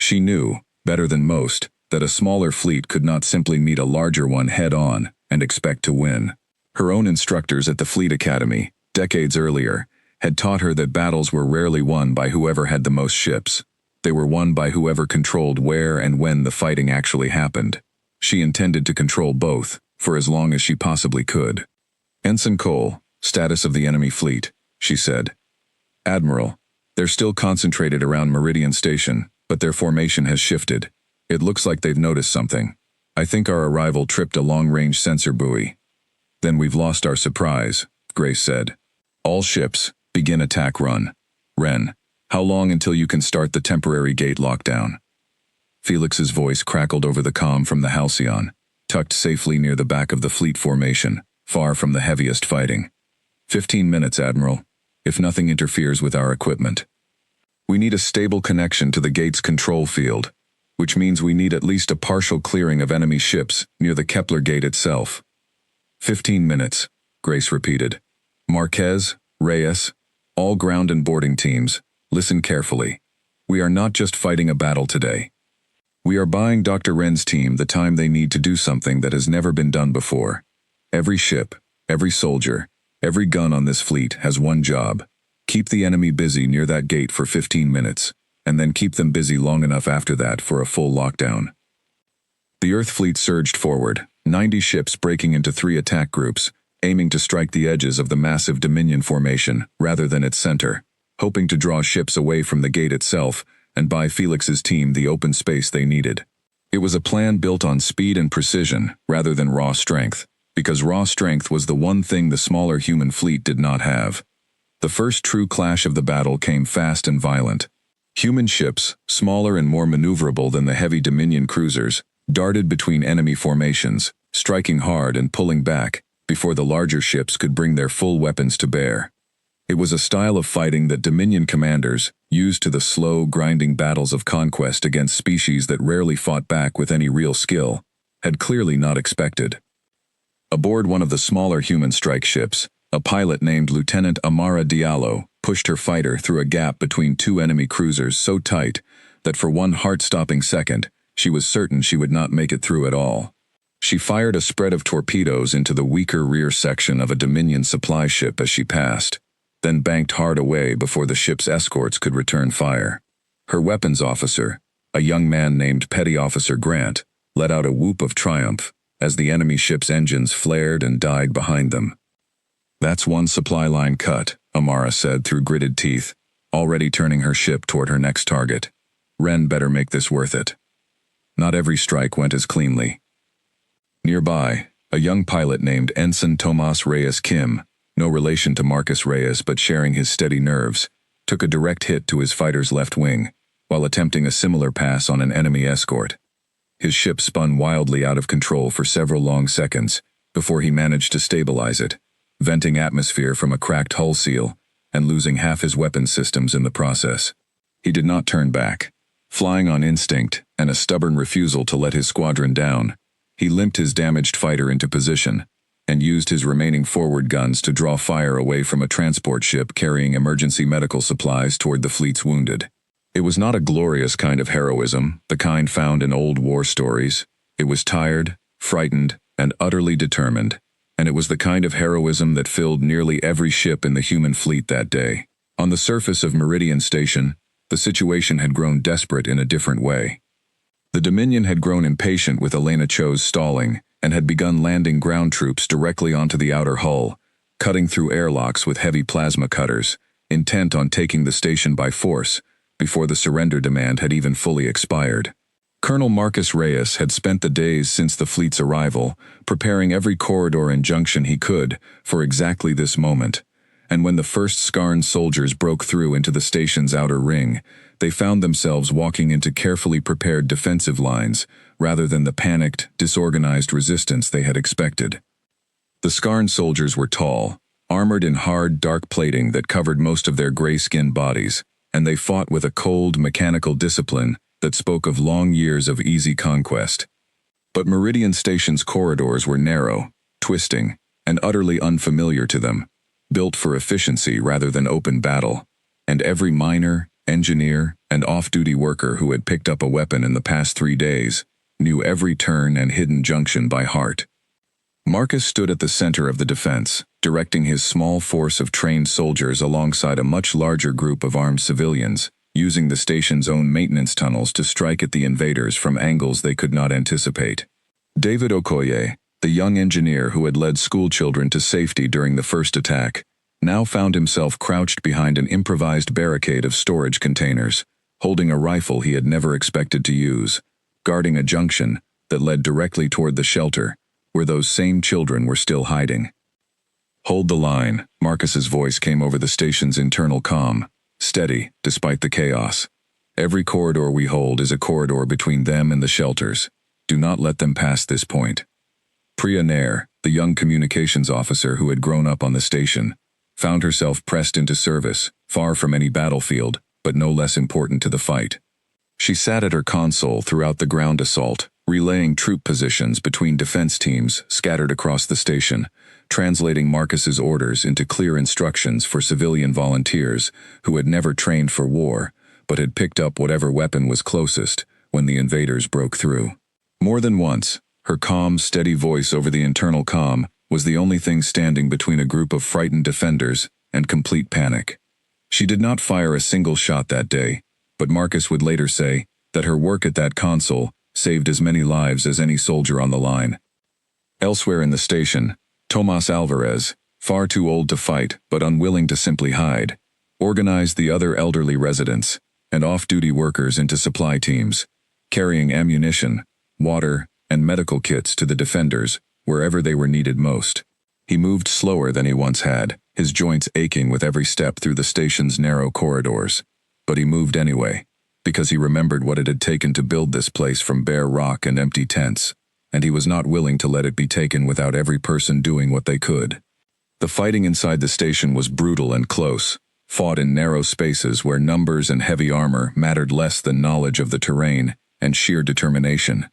She knew, better than most, that a smaller fleet could not simply meet a larger one head-on and expect to win. Her own instructors at the Fleet Academy, decades earlier, had taught her that battles were rarely won by whoever had the most ships. They were won by whoever controlled where and when the fighting actually happened. She intended to control both, for as long as she possibly could. "Ensign Cole, status of the enemy fleet," she said. "Admiral, they're still concentrated around Meridian Station, but their formation has shifted. It looks like they've noticed something. I think our arrival tripped a long-range sensor buoy." "Then we've lost our surprise," Grace said. "All ships, begin attack run. Ren, how long until you can start the temporary gate lockdown?" Felix's voice crackled over the comm from the Halcyon, tucked safely near the back of the fleet formation, far from the heaviest fighting. 15 minutes, Admiral, if nothing interferes with our equipment. We need a stable connection to the gate's control field, which means we need at least a partial clearing of enemy ships near the Kepler gate itself." 15 minutes, Grace repeated. "Marquez, Reyes, all ground and boarding teams, listen carefully. We are not just fighting a battle today. We are buying Dr. Wren's team the time they need to do something that has never been done before. Every ship, every soldier, every gun on this fleet has one job. Keep the enemy busy near that gate for 15 minutes, and then keep them busy long enough after that for a full lockdown. The Earth fleet surged forward, 90 ships breaking into 3 attack groups, aiming to strike the edges of the massive Dominion formation rather than its center, hoping to draw ships away from the gate itself and buy Felix's team the open space they needed. It was a plan built on speed and precision rather than raw strength, because raw strength was the one thing the smaller human fleet did not have. The first true clash of the battle came fast and violent. Human ships, smaller and more maneuverable than the heavy Dominion cruisers, darted between enemy formations, striking hard and pulling back before the larger ships could bring their full weapons to bear. It was a style of fighting that Dominion commanders, used to the slow, grinding battles of conquest against species that rarely fought back with any real skill, had clearly not expected. Aboard one of the smaller human strike ships, a pilot named Lieutenant Amara Diallo pushed her fighter through a gap between 2 enemy cruisers so tight that for one heart-stopping second, she was certain she would not make it through at all. She fired a spread of torpedoes into the weaker rear section of a Dominion supply ship as she passed, then banked hard away before the ship's escorts could return fire. Her weapons officer, a young man named Petty Officer Grant, let out a whoop of triumph as the enemy ship's engines flared and died behind them. "That's one supply line cut," Amara said through gritted teeth, already turning her ship toward her next target. "Wren better make this worth it." Not every strike went as cleanly. Nearby, a young pilot named Ensign Tomas Reyes Kim, no relation to Marcus Reyes but sharing his steady nerves, took a direct hit to his fighter's left wing, while attempting a similar pass on an enemy escort. His ship spun wildly out of control for several long seconds before he managed to stabilize it, venting atmosphere from a cracked hull seal and losing half his weapon systems in the process. He did not turn back. Flying on instinct and a stubborn refusal to let his squadron down, he limped his damaged fighter into position and used his remaining forward guns to draw fire away from a transport ship carrying emergency medical supplies toward the fleet's wounded. It was not a glorious kind of heroism, the kind found in old war stories. It was tired, frightened, and utterly determined, and it was the kind of heroism that filled nearly every ship in the human fleet that day. On the surface of Meridian Station, the situation had grown desperate in a different way. The Dominion had grown impatient with Elena Cho's stalling and had begun landing ground troops directly onto the outer hull, cutting through airlocks with heavy plasma cutters, intent on taking the station by force before the surrender demand had even fully expired. Colonel Marcus Reyes had spent the days since the fleet's arrival preparing every corridor and junction he could for exactly this moment, and when the first Skarn soldiers broke through into the station's outer ring, they found themselves walking into carefully prepared defensive lines rather than the panicked, disorganized resistance they had expected. The Skarn soldiers were tall, armored in hard, dark plating that covered most of their gray-skinned bodies, and they fought with a cold, mechanical discipline that spoke of long years of easy conquest. But Meridian Station's corridors were narrow, twisting, and utterly unfamiliar to them, built for efficiency rather than open battle, and every miner, engineer, and off-duty worker who had picked up a weapon in the past 3 days knew every turn and hidden junction by heart. Marcus stood at the center of the defense, directing his small force of trained soldiers alongside a much larger group of armed civilians, using the station's own maintenance tunnels to strike at the invaders from angles they could not anticipate. David Okoye, the young engineer who had led schoolchildren to safety during the first attack, now found himself crouched behind an improvised barricade of storage containers, holding a rifle he had never expected to use, guarding a junction that led directly toward the shelter, where those same children were still hiding. "Hold the line," Marcus's voice came over the station's internal comm, steady despite the chaos. "Every corridor we hold is a corridor between them and the shelters. Do not let them pass this point." Priya Nair, the young communications officer who had grown up on the station, found herself pressed into service, far from any battlefield, but no less important to the fight. She sat at her console throughout the ground assault, relaying troop positions between defense teams scattered across the station, translating Marcus's orders into clear instructions for civilian volunteers who had never trained for war, but had picked up whatever weapon was closest, when the invaders broke through. More than once, her calm, steady voice over the internal comm was the only thing standing between a group of frightened defenders and complete panic. She did not fire a single shot that day, but Marcus would later say that her work at that console saved as many lives as any soldier on the line. Elsewhere in the station, Tomas Alvarez, far too old to fight but unwilling to simply hide, organized the other elderly residents and off-duty workers into supply teams, carrying ammunition, water, and medical kits to the defenders wherever they were needed most. He moved slower than he once had, his joints aching with every step through the station's narrow corridors. But he moved anyway, because he remembered what it had taken to build this place from bare rock and empty tents, and he was not willing to let it be taken without every person doing what they could. The fighting inside the station was brutal and close, fought in narrow spaces where numbers and heavy armor mattered less than knowledge of the terrain and sheer determination.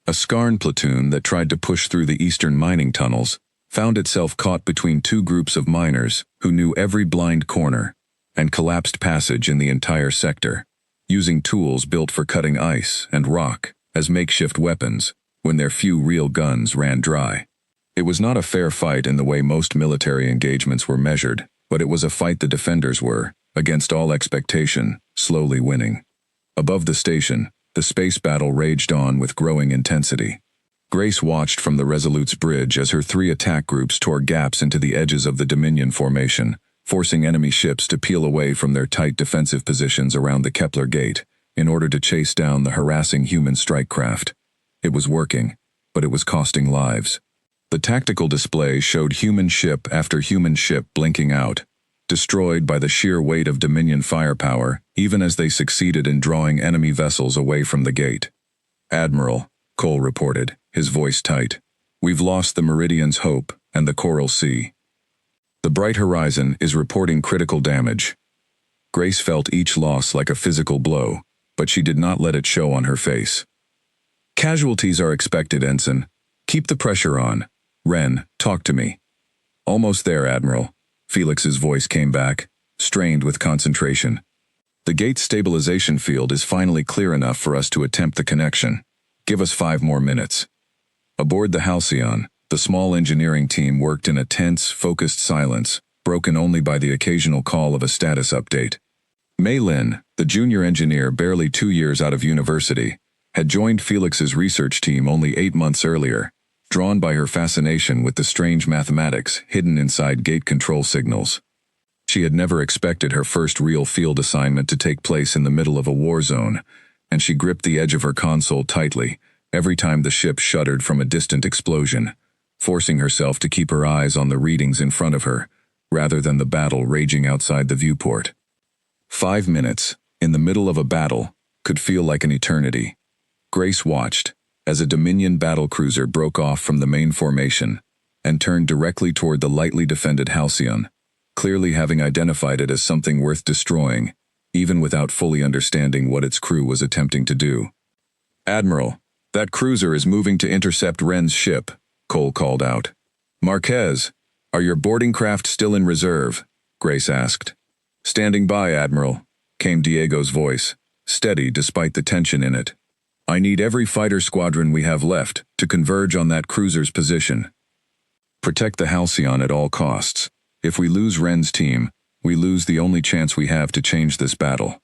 A Skarn platoon that tried to push through the eastern mining tunnels found itself caught between two groups of miners who knew every blind corner and collapsed passage in the entire sector, using tools built for cutting ice and rock as makeshift weapons when their few real guns ran dry. It was not a fair fight in the way most military engagements were measured, but it was a fight the defenders were, against all expectation, slowly winning. Above the station, the space battle raged on with growing intensity. Grace watched from the Resolute's bridge as her three attack groups tore gaps into the edges of the Dominion formation, forcing enemy ships to peel away from their tight defensive positions around the Kepler Gate in order to chase down the harassing human strike craft. It was working, but it was costing lives. The tactical display showed human ship after human ship blinking out, destroyed by the sheer weight of Dominion firepower, even as they succeeded in drawing enemy vessels away from the gate. "Admiral," Cole reported, his voice tight, "we've lost the Meridian's Hope and the Coral Sea. The Bright Horizon is reporting critical damage." Grace felt each loss like a physical blow, but she did not let it show on her face. "Casualties are expected, Ensign. Keep the pressure on. Ren, talk to me." "Almost there, Admiral." Felix's voice came back, strained with concentration. "The gate stabilization field is finally clear enough for us to attempt the connection. Give us 5 more minutes." Aboard the Halcyon, the small engineering team worked in a tense, focused silence, broken only by the occasional call of a status update. Mei Lin, the junior engineer barely 2 years out of university, had joined Felix's research team only 8 months earlier, drawn by her fascination with the strange mathematics hidden inside gate control signals. She had never expected her first real field assignment to take place in the middle of a war zone, and she gripped the edge of her console tightly every time the ship shuddered from a distant explosion, forcing herself to keep her eyes on the readings in front of her, rather than the battle raging outside the viewport. 5 minutes, in the middle of a battle, could feel like an eternity. Grace watched as a Dominion battlecruiser broke off from the main formation and turned directly toward the lightly defended Halcyon, clearly having identified it as something worth destroying, even without fully understanding what its crew was attempting to do. "Admiral, that cruiser is moving to intercept Ren's ship," Cole called out. "Marquez, are your boarding craft still in reserve?" Grace asked. "Standing by, Admiral," came Diego's voice, steady despite the tension in it. "I need every fighter squadron we have left to converge on that cruiser's position. Protect the Halcyon at all costs. If we lose Ren's team, we lose the only chance we have to change this battle."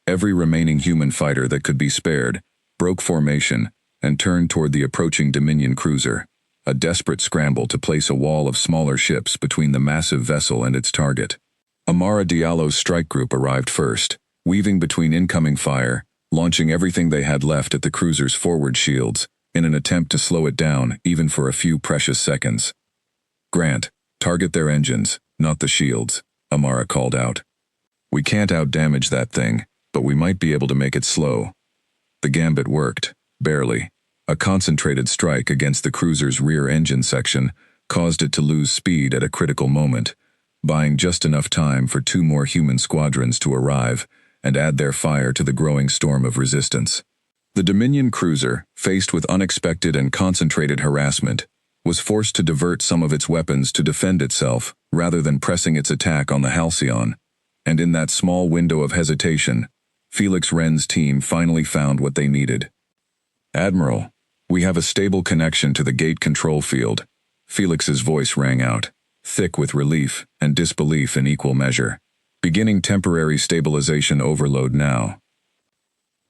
Every remaining human fighter that could be spared broke formation and turned toward the approaching Dominion cruiser, a desperate scramble to place a wall of smaller ships between the massive vessel and its target. Amara Diallo's strike group arrived first, weaving between incoming fire, launching everything they had left at the cruiser's forward shields in an attempt to slow it down even for a few precious seconds. "Grant, target their engines, not the shields," Amara called out. "We can't outdamage that thing, but we might be able to make it slow." The gambit worked, barely. A concentrated strike against the cruiser's rear engine section caused it to lose speed at a critical moment, buying just enough time for 2 more human squadrons to arrive and add their fire to the growing storm of resistance. The Dominion cruiser, faced with unexpected and concentrated harassment, was forced to divert some of its weapons to defend itself rather than pressing its attack on the Halcyon, and in that small window of hesitation, Felix Wren's team finally found what they needed. "Admiral, we have a stable connection to the gate control field." Felix's voice rang out, thick with relief and disbelief in equal measure. "Beginning temporary stabilization overload now."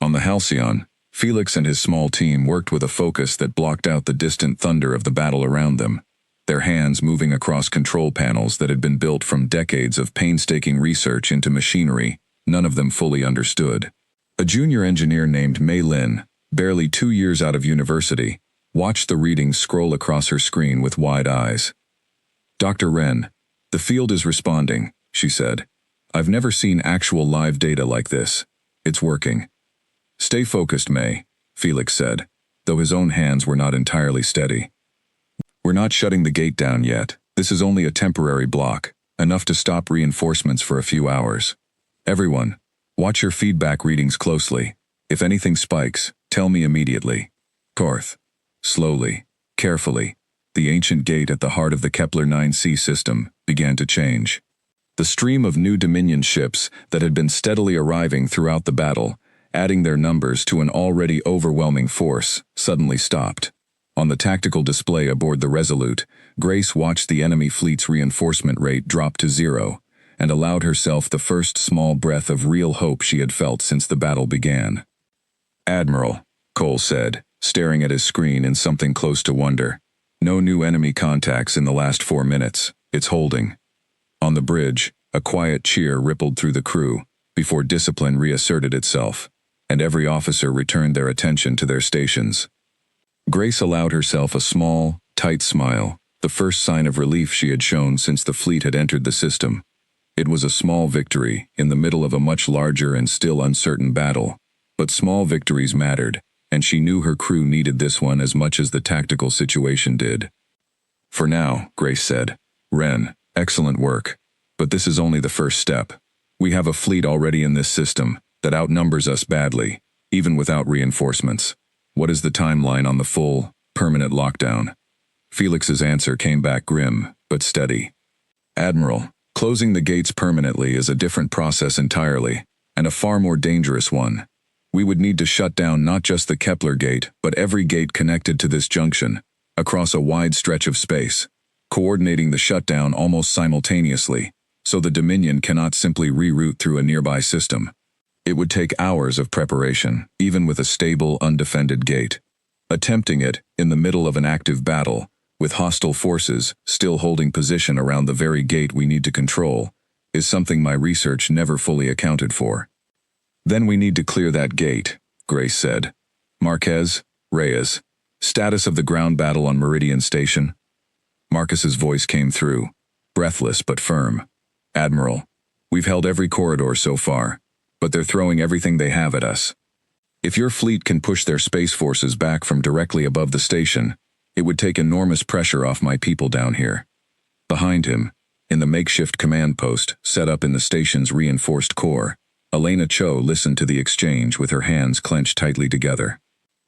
On the Halcyon, Felix and his small team worked with a focus that blocked out the distant thunder of the battle around them, their hands moving across control panels that had been built from decades of painstaking research into machinery none of them fully understood. A junior engineer named Mei Lin, barely 2 years out of university, watched the readings scroll across her screen with wide eyes. "Dr. Wren, the field is responding," she said. "I've never seen actual live data like this. It's working." "Stay focused, May," Felix said, though his own hands were not entirely steady. "We're not shutting the gate down yet. This is only a temporary block, enough to stop reinforcements for a few hours. Everyone, watch your feedback readings closely. If anything spikes, tell me immediately." Korth. Slowly, carefully, the ancient gate at the heart of the Kepler 9c system began to change. The stream of new Dominion ships that had been steadily arriving throughout the battle, adding their numbers to an already overwhelming force, suddenly stopped. On the tactical display aboard the Resolute, Grace watched the enemy fleet's reinforcement rate drop to 0, and allowed herself the first small breath of real hope she had felt since the battle began. "Admiral," Cole said, staring at his screen in something close to wonder. "No new enemy contacts in the last 4 minutes. It's holding." On the bridge, a quiet cheer rippled through the crew, before discipline reasserted itself, and every officer returned their attention to their stations. Grace allowed herself a small, tight smile, the first sign of relief she had shown since the fleet had entered the system. It was a small victory in the middle of a much larger and still uncertain battle, but small victories mattered, and she knew her crew needed this one as much as the tactical situation did. "For now," Grace said. "Wren, excellent work. But this is only the first step. We have a fleet already in this system that outnumbers us badly, even without reinforcements. What is the timeline on the full, permanent lockdown?" Felix's answer came back grim, but steady. "Admiral, closing the gates permanently is a different process entirely, and a far more dangerous one. We would need to shut down not just the Kepler gate, but every gate connected to this junction, across a wide stretch of space, coordinating the shutdown almost simultaneously, so the Dominion cannot simply reroute through a nearby system. It would take hours of preparation, even with a stable, undefended gate. Attempting it, in the middle of an active battle, with hostile forces still holding position around the very gate we need to control, is something my research never fully accounted for." "Then we need to clear that gate," Grace said. "Marquez, Reyes, status of the ground battle on Meridian Station?" Marcus's voice came through, breathless but firm. "Admiral, we've held every corridor so far, but they're throwing everything they have at us. If your fleet can push their space forces back from directly above the station, it would take enormous pressure off my people down here." Behind him, in the makeshift command post set up in the station's reinforced core, Elena Cho listened to the exchange with her hands clenched tightly together.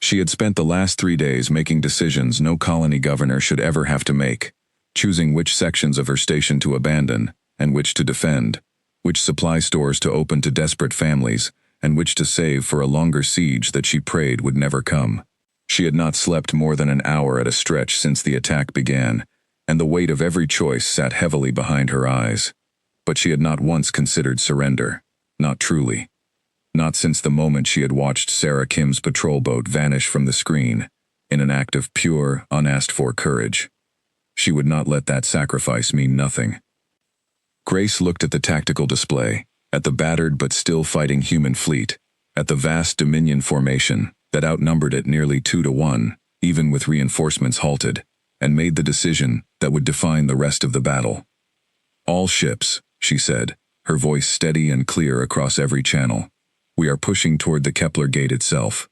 She had spent the last 3 days making decisions no colony governor should ever have to make, choosing which sections of her station to abandon and which to defend, which supply stores to open to desperate families, and which to save for a longer siege that she prayed would never come. She had not slept more than an hour at a stretch since the attack began, and the weight of every choice sat heavily behind her eyes. But she had not once considered surrender, not truly. Not since the moment she had watched Sarah Kim's patrol boat vanish from the screen, in an act of pure, unasked-for courage. She would not let that sacrifice mean nothing. Grace looked at the tactical display, at the battered but still fighting human fleet, at the vast Dominion formation that outnumbered it nearly 2 to 1, even with reinforcements halted, and made the decision that would define the rest of the battle. "All ships," she said, her voice steady and clear across every channel. "We are pushing toward the Kepler gate itself.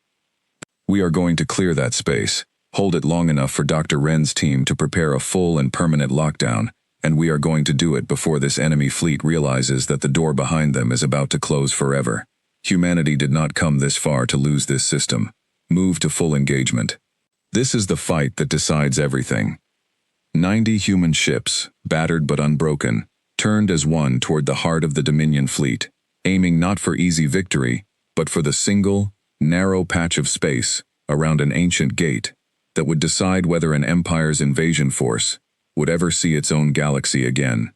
We are going to clear that space, hold it long enough for Dr. Wren's team to prepare a full and permanent lockdown, and we are going to do it before this enemy fleet realizes that the door behind them is about to close forever. Humanity did not come this far to lose this system. Move to full engagement. This is the fight that decides everything." 90 human ships, battered but unbroken, turned as one toward the heart of the Dominion fleet, aiming not for easy victory, but for the single, narrow patch of space around an ancient gate that would decide whether an empire's invasion force would ever see its own galaxy again.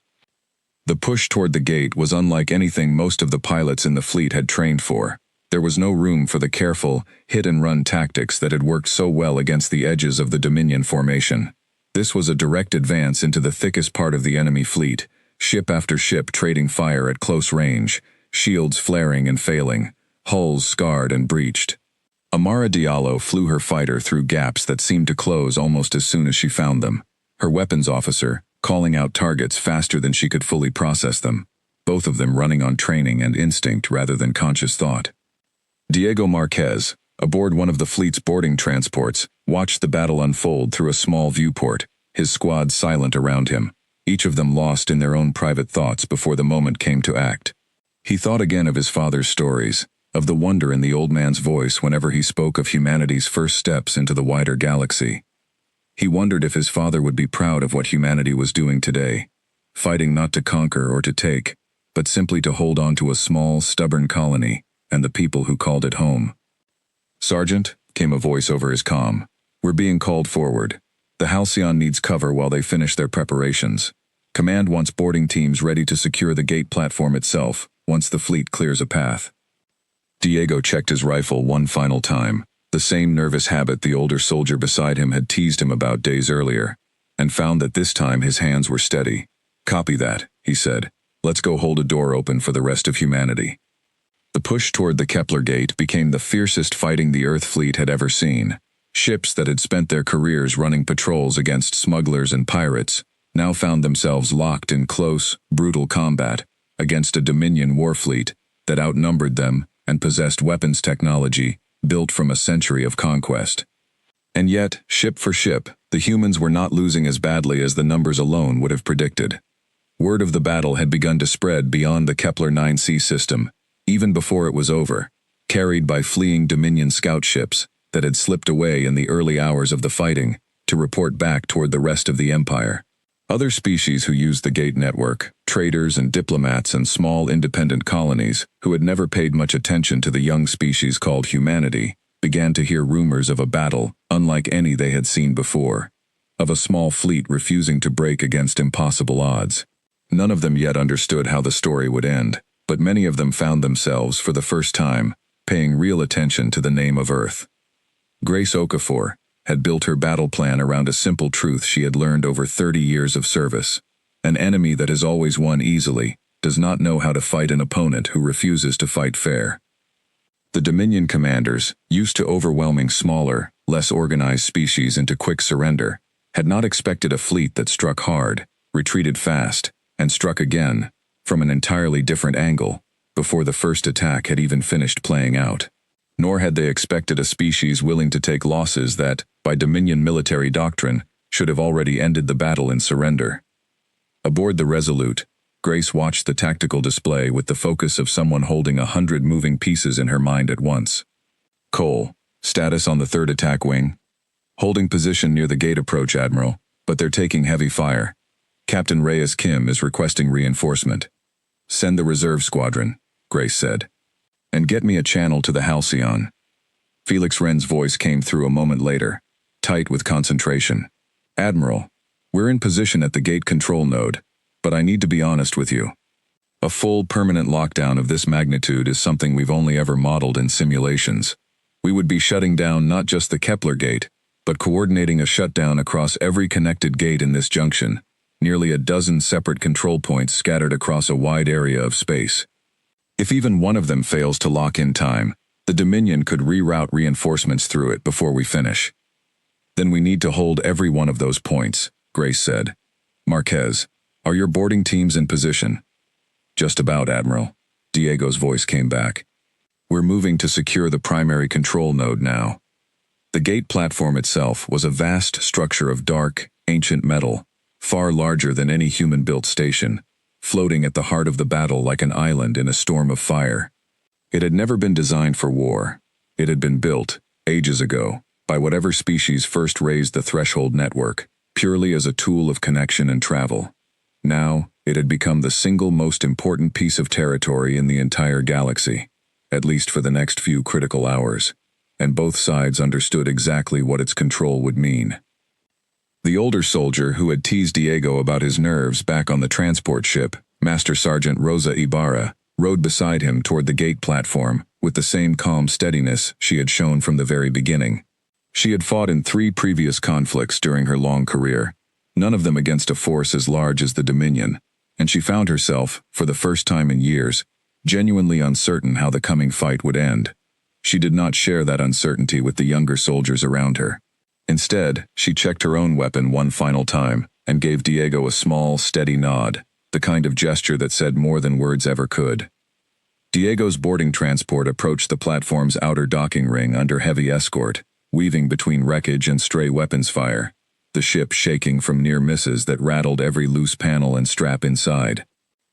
The push toward the gate was unlike anything most of the pilots in the fleet had trained for. There was no room for the careful, hit-and-run tactics that had worked so well against the edges of the Dominion formation. This was a direct advance into the thickest part of the enemy fleet, ship after ship trading fire at close range, shields flaring and failing, hulls scarred and breached. Amara Diallo flew her fighter through gaps that seemed to close almost as soon as she found them, her weapons officer calling out targets faster than she could fully process them, both of them running on training and instinct rather than conscious thought. Diego Marquez, aboard one of the fleet's boarding transports, watched the battle unfold through a small viewport, his squad silent around him, each of them lost in their own private thoughts before the moment came to act. He thought again of his father's stories, of the wonder in the old man's voice whenever he spoke of humanity's first steps into the wider galaxy. He wondered if his father would be proud of what humanity was doing today, fighting not to conquer or to take, but simply to hold on to a small, stubborn colony and the people who called it home. "Sergeant," came a voice over his comm, "we're being called forward. The Halcyon needs cover while they finish their preparations. Command wants boarding teams ready to secure the gate platform itself once the fleet clears a path." Diego checked his rifle one final time, the same nervous habit the older soldier beside him had teased him about days earlier, and found that this time his hands were steady. "Copy that," he said. "Let's go hold a door open for the rest of humanity." The push toward the Kepler Gate became the fiercest fighting the Earth fleet had ever seen. Ships that had spent their careers running patrols against smugglers and pirates now found themselves locked in close, brutal combat against a Dominion war fleet that outnumbered them and possessed weapons technology built from a century of conquest. And yet, ship for ship, the humans were not losing as badly as the numbers alone would have predicted. Word of the battle had begun to spread beyond the Kepler 9C system, even before it was over, carried by fleeing Dominion scout ships that had slipped away in the early hours of the fighting to report back toward the rest of the Empire. Other species who used the Gate network, traders and diplomats and small independent colonies who had never paid much attention to the young species called humanity, began to hear rumors of a battle unlike any they had seen before, of a small fleet refusing to break against impossible odds. None of them yet understood how the story would end, but many of them found themselves, for the first time, paying real attention to the name of Earth. Grace Okafor had built her battle plan around a simple truth she had learned over 30 years of service. An enemy that has always won easily does not know how to fight an opponent who refuses to fight fair. The Dominion commanders, used to overwhelming smaller, less organized species into quick surrender, had not expected a fleet that struck hard, retreated fast, and struck again, from an entirely different angle, before the first attack had even finished playing out. Nor had they expected a species willing to take losses that, by Dominion military doctrine, should have already ended the battle in surrender. Aboard the Resolute, Grace watched the tactical display with the focus of someone holding 100 moving pieces in her mind at once. "Cole, status on the third attack wing?" "Holding position near the gate approach, Admiral, but they're taking heavy fire. Captain Reyes Kim is requesting reinforcement." "Send the reserve squadron," Grace said. "And get me a channel to the Halcyon." Felix Wren's voice came through a moment later, tight with concentration. "Admiral, we're in position at the gate control node, but I need to be honest with you. A full permanent lockdown of this magnitude is something we've only ever modeled in simulations. We would be shutting down not just the Kepler gate, but coordinating a shutdown across every connected gate in this junction, nearly a dozen separate control points scattered across a wide area of space. If even one of them fails to lock in time, the Dominion could reroute reinforcements through it before we finish. Then we need to hold every one of those points," Grace said. "Marquez, are your boarding teams in position?" "Just about, Admiral." Diego's voice came back. "We're moving to secure the primary control node now." The gate platform itself was a vast structure of dark, ancient metal, far larger than any human-built station, floating at the heart of the battle like an island in a storm of fire. It had never been designed for war. It had been built, ages ago, by whatever species first raised the threshold network, purely as a tool of connection and travel. Now, it had become the single most important piece of territory in the entire galaxy, at least for the next few critical hours, and both sides understood exactly what its control would mean. The older soldier who had teased Diego about his nerves back on the transport ship, Master Sergeant Rosa Ibarra, rode beside him toward the gate platform with the same calm steadiness she had shown from the very beginning. She had fought in 3 previous conflicts during her long career, none of them against a force as large as the Dominion, and she found herself, for the first time in years, genuinely uncertain how the coming fight would end. She did not share that uncertainty with the younger soldiers around her. Instead, she checked her own weapon one final time and gave Diego a small, steady nod, the kind of gesture that said more than words ever could. Diego's boarding transport approached the platform's outer docking ring under heavy escort, weaving between wreckage and stray weapons fire, the ship shaking from near misses that rattled every loose panel and strap inside.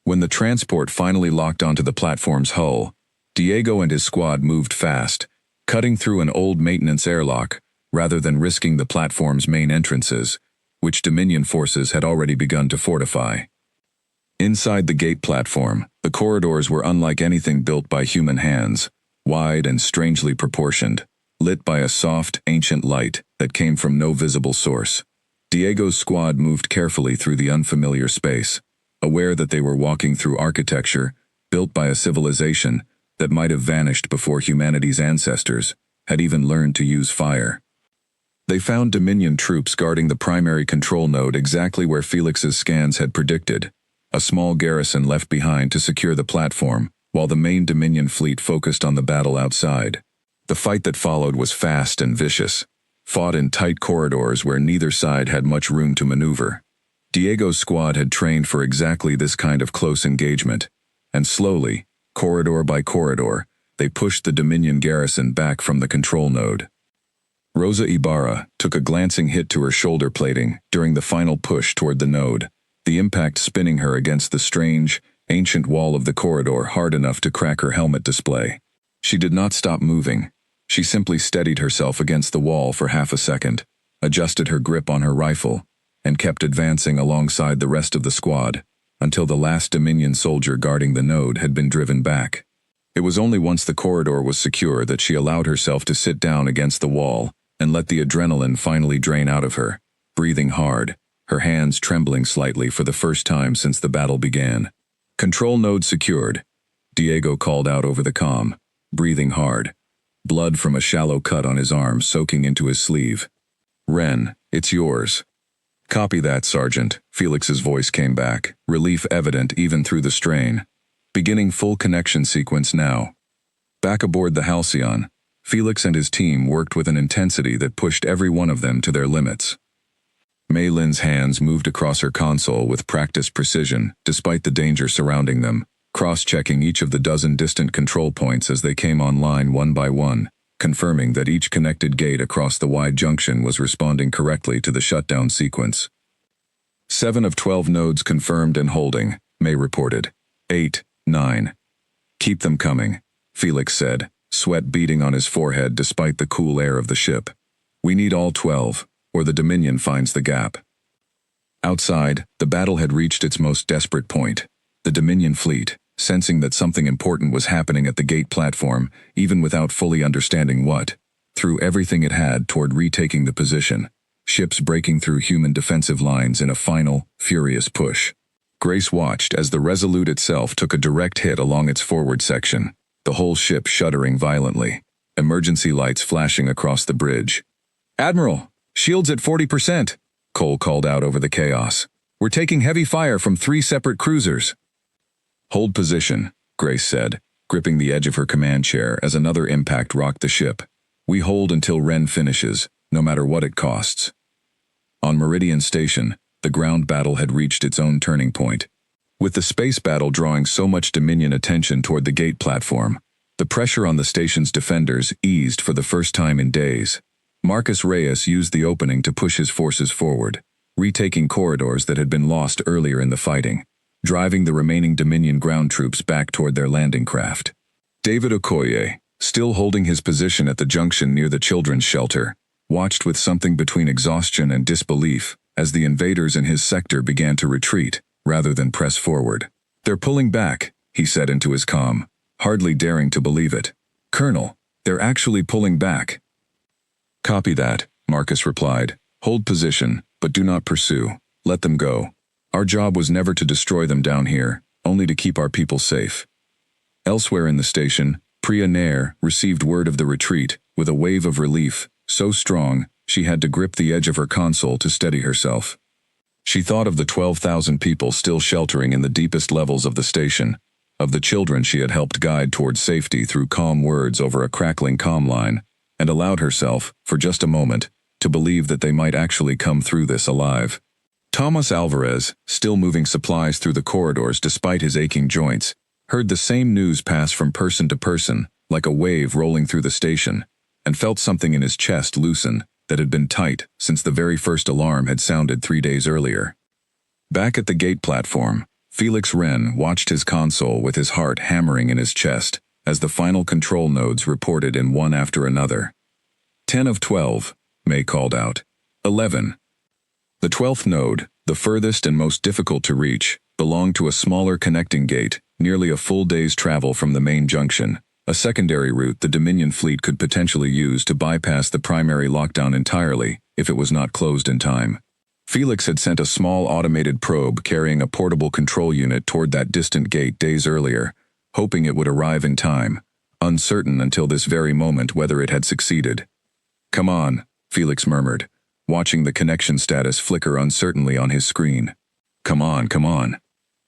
When the transport finally locked onto the platform's hull, Diego and his squad moved fast, cutting through an old maintenance airlock rather than risking the platform's main entrances, which Dominion forces had already begun to fortify. Inside the gate platform, the corridors were unlike anything built by human hands, wide and strangely proportioned, lit by a soft, ancient light that came from no visible source. Diego's squad moved carefully through the unfamiliar space, aware that they were walking through architecture built by a civilization that might have vanished before humanity's ancestors had even learned to use fire. They found Dominion troops guarding the primary control node exactly where Felix's scans had predicted, a small garrison left behind to secure the platform, while the main Dominion fleet focused on the battle outside. The fight that followed was fast and vicious, fought in tight corridors where neither side had much room to maneuver. Diego's squad had trained for exactly this kind of close engagement, and slowly, corridor by corridor, they pushed the Dominion garrison back from the control node. Rosa Ibarra took a glancing hit to her shoulder plating during the final push toward the node, the impact spinning her against the strange, ancient wall of the corridor hard enough to crack her helmet display. She did not stop moving. She simply steadied herself against the wall for half a second, adjusted her grip on her rifle, and kept advancing alongside the rest of the squad until the last Dominion soldier guarding the node had been driven back. It was only once the corridor was secure that she allowed herself to sit down against the wall and let the adrenaline finally drain out of her, breathing hard, her hands trembling slightly for the first time since the battle began. "Control node secured," Diego called out over the comm, breathing hard, blood from a shallow cut on his arm soaking into his sleeve. "Ren, it's yours." "Copy that, Sergeant," Felix's voice came back, relief evident even through the strain. "Beginning full connection sequence now." Back aboard the Halcyon, Felix and his team worked with an intensity that pushed every one of them to their limits. Mei Lin's hands moved across her console with practiced precision, despite the danger surrounding them, cross-checking each of the dozen distant control points as they came online one by one, confirming that each connected gate across the wide junction was responding correctly to the shutdown sequence. 7 of 12 nodes confirmed and holding, Mei reported. 8, 9. "Keep them coming," Felix said, sweat beading on his forehead despite the cool air of the ship. "We need all 12, or the Dominion finds the gap." Outside, the battle had reached its most desperate point. The Dominion fleet, sensing that something important was happening at the gate platform, even without fully understanding what, threw everything it had toward retaking the position, ships breaking through human defensive lines in a final, furious push. Grace watched as the Resolute itself took a direct hit along its forward section, the whole ship shuddering violently, emergency lights flashing across the bridge. "Admiral, shields at 40%, Cole called out over the chaos. "We're taking heavy fire from 3 separate cruisers." "Hold position," Grace said, gripping the edge of her command chair as another impact rocked the ship. "We hold until Ren finishes, no matter what it costs." On Meridian Station, the ground battle had reached its own turning point. With the space battle drawing so much Dominion attention toward the gate platform, the pressure on the station's defenders eased for the first time in days. Marcus Reyes used the opening to push his forces forward, retaking corridors that had been lost earlier in the fighting, driving the remaining Dominion ground troops back toward their landing craft. David Okoye, still holding his position at the junction near the children's shelter, watched with something between exhaustion and disbelief as the invaders in his sector began to retreat, rather than press forward. "They're pulling back," he said into his comm, hardly daring to believe it. "Colonel, they're actually pulling back." "Copy that," Marcus replied. "Hold position, but do not pursue. Let them go. Our job was never to destroy them down here, only to keep our people safe." Elsewhere in the station, Priya Nair received word of the retreat with a wave of relief, so strong she had to grip the edge of her console to steady herself. She thought of the 12,000 people still sheltering in the deepest levels of the station, of the children she had helped guide towards safety through calm words over a crackling comm line, and allowed herself, for just a moment, to believe that they might actually come through this alive. Thomas Alvarez, still moving supplies through the corridors despite his aching joints, heard the same news pass from person to person, like a wave rolling through the station, and felt something in his chest loosen that had been tight since the very first alarm had sounded 3 days earlier. Back at the gate platform, Felix Wren watched his console with his heart hammering in his chest as the final control nodes reported in one after another. 10 of 12, May called out. 11. The 12th node, the furthest and most difficult to reach, belonged to a smaller connecting gate, nearly a full day's travel from the main junction, a secondary route the Dominion fleet could potentially use to bypass the primary lockdown entirely if it was not closed in time. Felix had sent a small automated probe carrying a portable control unit toward that distant gate days earlier, hoping it would arrive in time, uncertain until this very moment whether it had succeeded. "Come on," Felix murmured, watching the connection status flicker uncertainly on his screen. "Come on, come on."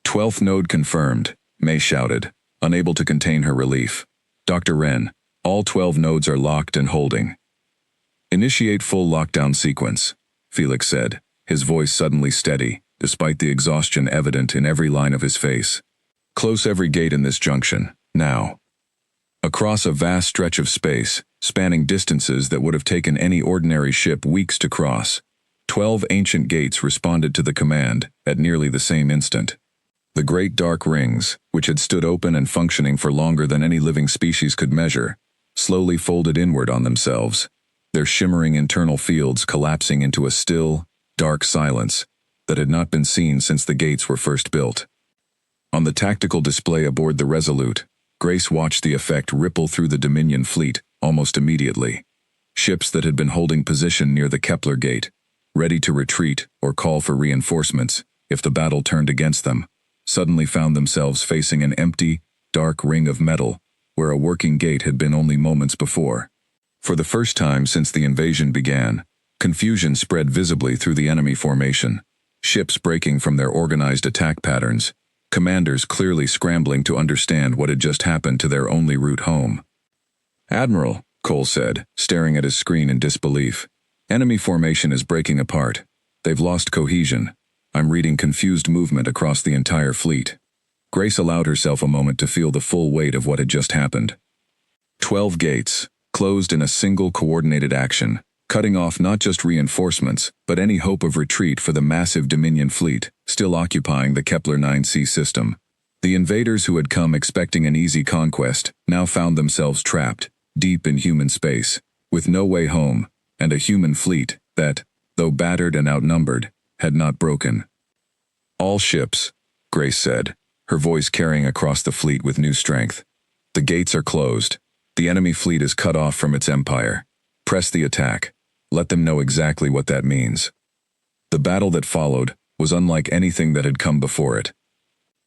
12th node confirmed, May shouted, unable to contain her relief. "Dr. Wren, all 12 nodes are locked and holding." "Initiate full lockdown sequence," Felix said, his voice suddenly steady, despite the exhaustion evident in every line of his face. "Close every gate in this junction, now." Across a vast stretch of space, spanning distances that would have taken any ordinary ship weeks to cross, 12 ancient gates responded to the command at nearly the same instant. The great dark rings, which had stood open and functioning for longer than any living species could measure, slowly folded inward on themselves, their shimmering internal fields collapsing into a still, dark silence that had not been seen since the gates were first built. On the tactical display aboard the Resolute, Grace watched the effect ripple through the Dominion fleet almost immediately. Ships that had been holding position near the Kepler Gate, ready to retreat or call for reinforcements if the battle turned against them, suddenly found themselves facing an empty, dark ring of metal where a working gate had been only moments before. For the first time since the invasion began, confusion spread visibly through the enemy formation, ships breaking from their organized attack patterns, commanders clearly scrambling to understand what had just happened to their only route home. "Admiral," Cole said, staring at his screen in disbelief. "Enemy formation is breaking apart. They've lost cohesion. I'm reading confused movement across the entire fleet." Grace allowed herself a moment to feel the full weight of what had just happened. 12 gates, closed in a single coordinated action, cutting off not just reinforcements, but any hope of retreat for the massive Dominion fleet, still occupying the Kepler 9C system. The invaders who had come expecting an easy conquest now found themselves trapped, deep in human space, with no way home, and a human fleet that, though battered and outnumbered, had not broken. "All ships," Grace said, her voice carrying across the fleet with new strength. "The gates are closed. The enemy fleet is cut off from its empire. Press the attack. Let them know exactly what that means." The battle that followed was unlike anything that had come before it.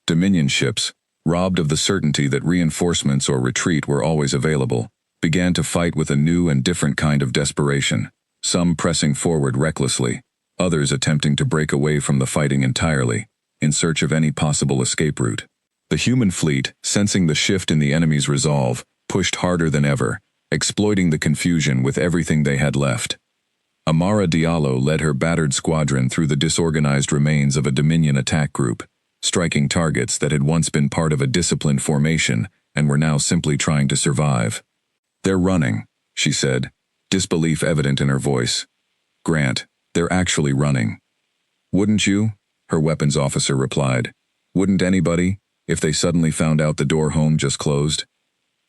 Dominion ships, robbed of the certainty that reinforcements or retreat were always available, began to fight with a new and different kind of desperation, some pressing forward recklessly, others attempting to break away from the fighting entirely, in search of any possible escape route. The human fleet, sensing the shift in the enemy's resolve, pushed harder than ever, exploiting the confusion with everything they had left. Amara Diallo led her battered squadron through the disorganized remains of a Dominion attack group, striking targets that had once been part of a disciplined formation and were now simply trying to survive. "They're running," she said, disbelief evident in her voice. "Grant, they're actually running." "Wouldn't you?" her weapons officer replied. "Wouldn't anybody, if they suddenly found out the door home just closed?"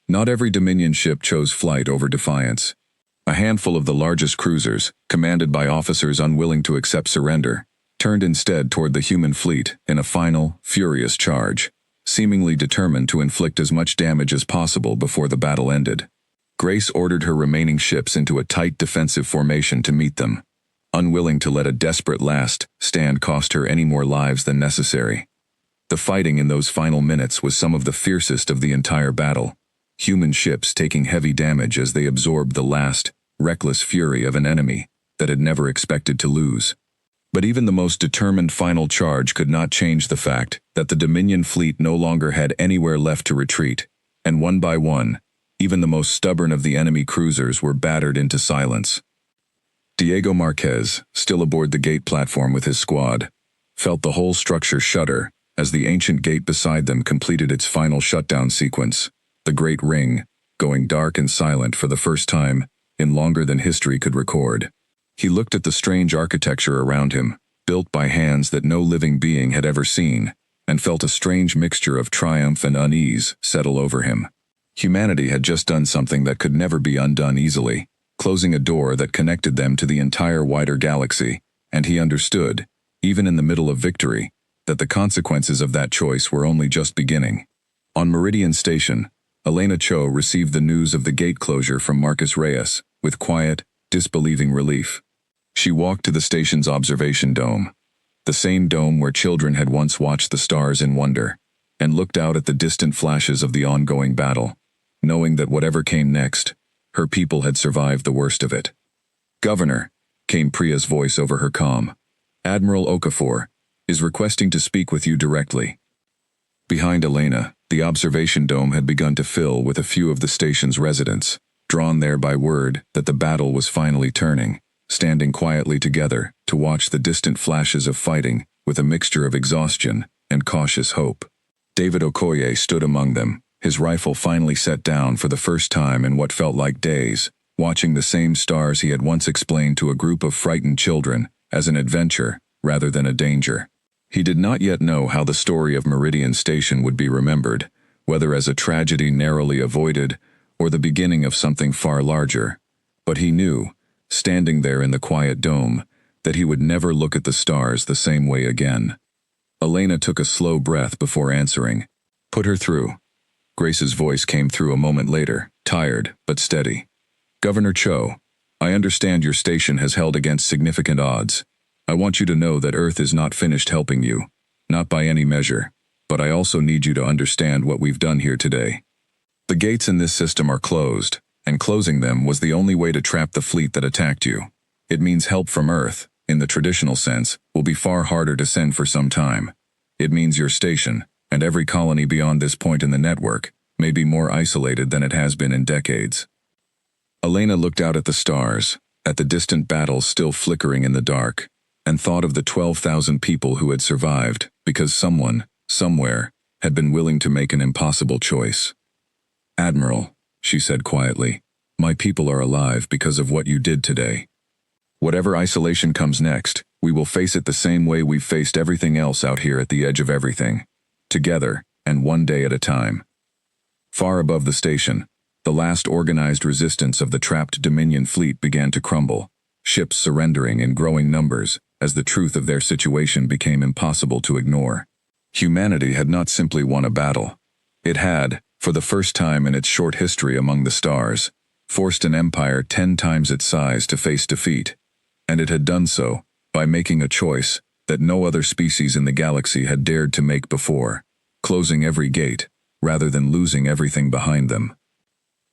Not every Dominion ship chose flight over defiance. A handful of the largest cruisers, commanded by officers unwilling to accept surrender, turned instead toward the human fleet in a final, furious charge. seemingly determined to inflict as much damage as possible before the battle ended. Grace ordered her remaining ships into a tight defensive formation to meet them, unwilling to let a desperate last stand cost her any more lives than necessary. The fighting in those final minutes was some of the fiercest of the entire battle, human ships taking heavy damage as they absorbed the last, reckless fury of an enemy that had never expected to lose. But even the most determined final charge could not change the fact that the Dominion fleet no longer had anywhere left to retreat, and one by one, even the most stubborn of the enemy cruisers were battered into silence. Diego Marquez, still aboard the gate platform with his squad, felt the whole structure shudder as the ancient gate beside them completed its final shutdown sequence, the Great Ring, going dark and silent for the first time in longer than history could record. He looked at the strange architecture around him, built by hands that no living being had ever seen, and felt a strange mixture of triumph and unease settle over him. Humanity had just done something that could never be undone easily, closing a door that connected them to the entire wider galaxy, and he understood, even in the middle of victory, that the consequences of that choice were only just beginning. On Meridian Station, Elena Cho received the news of the gate closure from Marcus Reyes with quiet, disbelieving relief. She walked to the station's observation dome, the same dome where children had once watched the stars in wonder, and looked out at the distant flashes of the ongoing battle, knowing that whatever came next, her people had survived the worst of it. "Governor," came Priya's voice over her comm, "Admiral Okafor is requesting to speak with you directly." Behind Elena, the observation dome had begun to fill with a few of the station's residents, drawn there by word that the battle was finally turning, standing quietly together to watch the distant flashes of fighting with a mixture of exhaustion and cautious hope. David Okoye stood among them, his rifle finally set down for the first time in what felt like days, watching the same stars he had once explained to a group of frightened children as an adventure rather than a danger. He did not yet know how the story of Meridian Station would be remembered, whether as a tragedy narrowly avoided or the beginning of something far larger, but he knew, standing there in the quiet dome, that he would never look at the stars the same way again. Elena took a slow breath before answering. "Put her through." Grace's voice came through a moment later, tired but steady. "Governor Cho, I understand your station has held against significant odds. I want you to know that Earth is not finished helping you, not by any measure, but I also need you to understand what we've done here today. The gates in this system are closed, and closing them was the only way to trap the fleet that attacked you. It means help from Earth, in the traditional sense, will be far harder to send for some time. It means your station, and every colony beyond this point in the network, may be more isolated than it has been in decades." Elena looked out at the stars, at the distant battles still flickering in the dark, and thought of the 12,000 people who had survived because someone, somewhere, had been willing to make an impossible choice. "Admiral," she said quietly, "my people are alive because of what you did today. Whatever isolation comes next, we will face it the same way we've faced everything else out here at the edge of everything, together and one day at a time." Far above the station, the last organized resistance of the trapped Dominion fleet began to crumble, ships surrendering in growing numbers as the truth of their situation became impossible to ignore. Humanity had not simply won a battle. It had, for the first time in its short history among the stars, forced an empire 10 times its size to face defeat, and it had done so by making a choice that no other species in the galaxy had dared to make before, closing every gate, rather than losing everything behind them.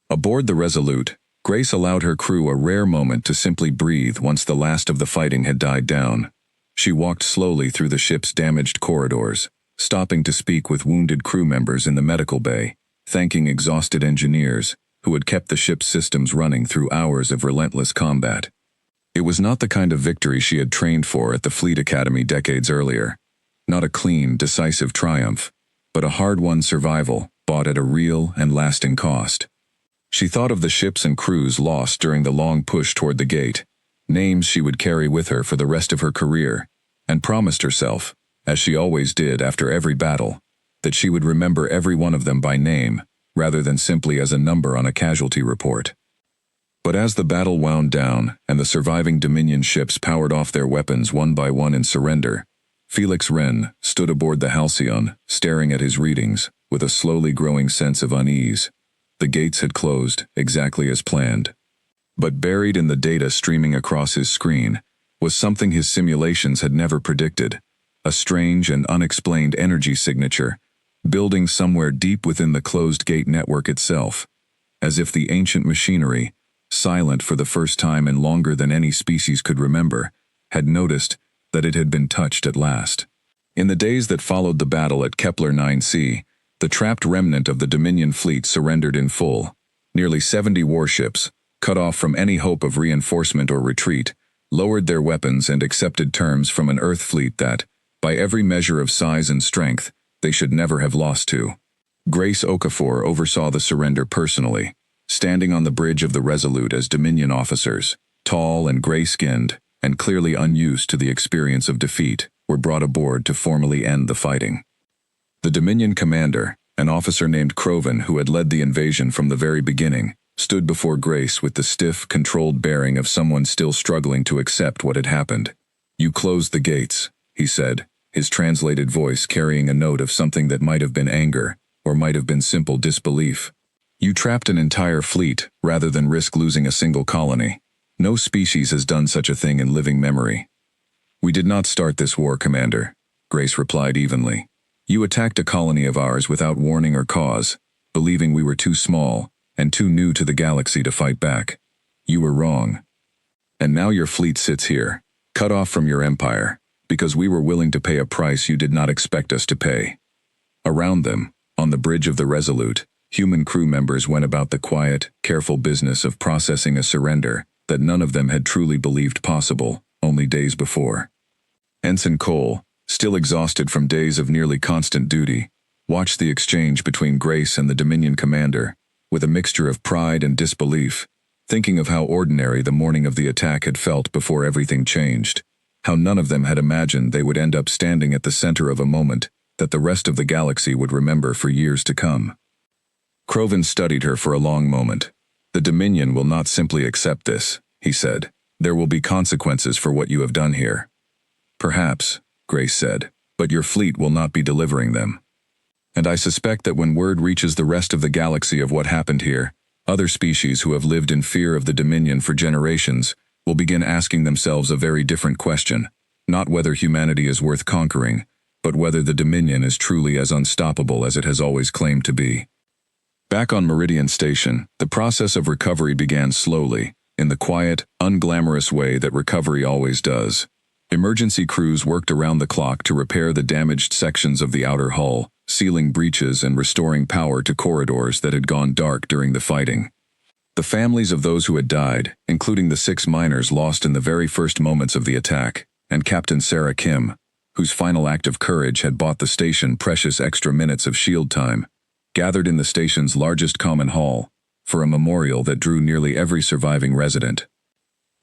Aboard the Resolute, Grace allowed her crew a rare moment to simply breathe once the last of the fighting had died down. She walked slowly through the ship's damaged corridors, stopping to speak with wounded crew members in the medical bay, thanking exhausted engineers who had kept the ship's systems running through hours of relentless combat. It was not the kind of victory she had trained for at the Fleet Academy decades earlier. Not a clean, decisive triumph, but a hard-won survival bought at a real and lasting cost. She thought of the ships and crews lost during the long push toward the gate, names she would carry with her for the rest of her career, and promised herself, as she always did after every battle, that she would remember every one of them by name, rather than simply as a number on a casualty report. But as the battle wound down and the surviving Dominion ships powered off their weapons one by one in surrender, Felix Wren stood aboard the Halcyon, staring at his readings, with a slowly growing sense of unease. The gates had closed, exactly as planned. But buried in the data streaming across his screen was something his simulations had never predicted, a strange and unexplained energy signature, building somewhere deep within the closed gate network itself, as if the ancient machinery, silent for the first time in longer than any species could remember, had noticed that it had been touched at last. In the days that followed the battle at Kepler 9c, the trapped remnant of the Dominion fleet surrendered in full. Nearly 70 warships, cut off from any hope of reinforcement or retreat, lowered their weapons and accepted terms from an Earth fleet that, by every measure of size and strength, they should never have lost to. Grace Okafor oversaw the surrender personally, standing on the bridge of the Resolute as Dominion officers, tall and gray-skinned, and clearly unused to the experience of defeat, were brought aboard to formally end the fighting. The Dominion commander, an officer named Croven who had led the invasion from the very beginning, stood before Grace with the stiff, controlled bearing of someone still struggling to accept what had happened. "You closed the gates," he said, his translated voice carrying a note of something that might have been anger, or might have been simple disbelief. "You trapped an entire fleet, rather than risk losing a single colony. No species has done such a thing in living memory." "We did not start this war, Commander," Grace replied evenly. "You attacked a colony of ours without warning or cause, believing we were too small and too new to the galaxy to fight back. You were wrong. And now your fleet sits here, cut off from your empire, because we were willing to pay a price you did not expect us to pay." Around them, on the bridge of the Resolute, human crew members went about the quiet, careful business of processing a surrender that none of them had truly believed possible only days before. Ensign Cole, still exhausted from days of nearly constant duty, watched the exchange between Grace and the Dominion commander, with a mixture of pride and disbelief, thinking of how ordinary the morning of the attack had felt before everything changed, how none of them had imagined they would end up standing at the center of a moment that the rest of the galaxy would remember for years to come. Croven studied her for a long moment. "The Dominion will not simply accept this," he said. "There will be consequences for what you have done here." "Perhaps," Grace said, "but your fleet will not be delivering them. And I suspect that when word reaches the rest of the galaxy of what happened here, other species who have lived in fear of the Dominion for generations will begin asking themselves a very different question, not whether humanity is worth conquering, but whether the Dominion is truly as unstoppable as it has always claimed to be." Back on Meridian Station, the process of recovery began slowly, in the quiet, unglamorous way that recovery always does. Emergency crews worked around the clock to repair the damaged sections of the outer hull, sealing breaches and restoring power to corridors that had gone dark during the fighting. The families of those who had died, including the 6 miners lost in the very first moments of the attack, and Captain Sarah Kim, whose final act of courage had bought the station precious extra minutes of shield time, gathered in the station's largest common hall for a memorial that drew nearly every surviving resident.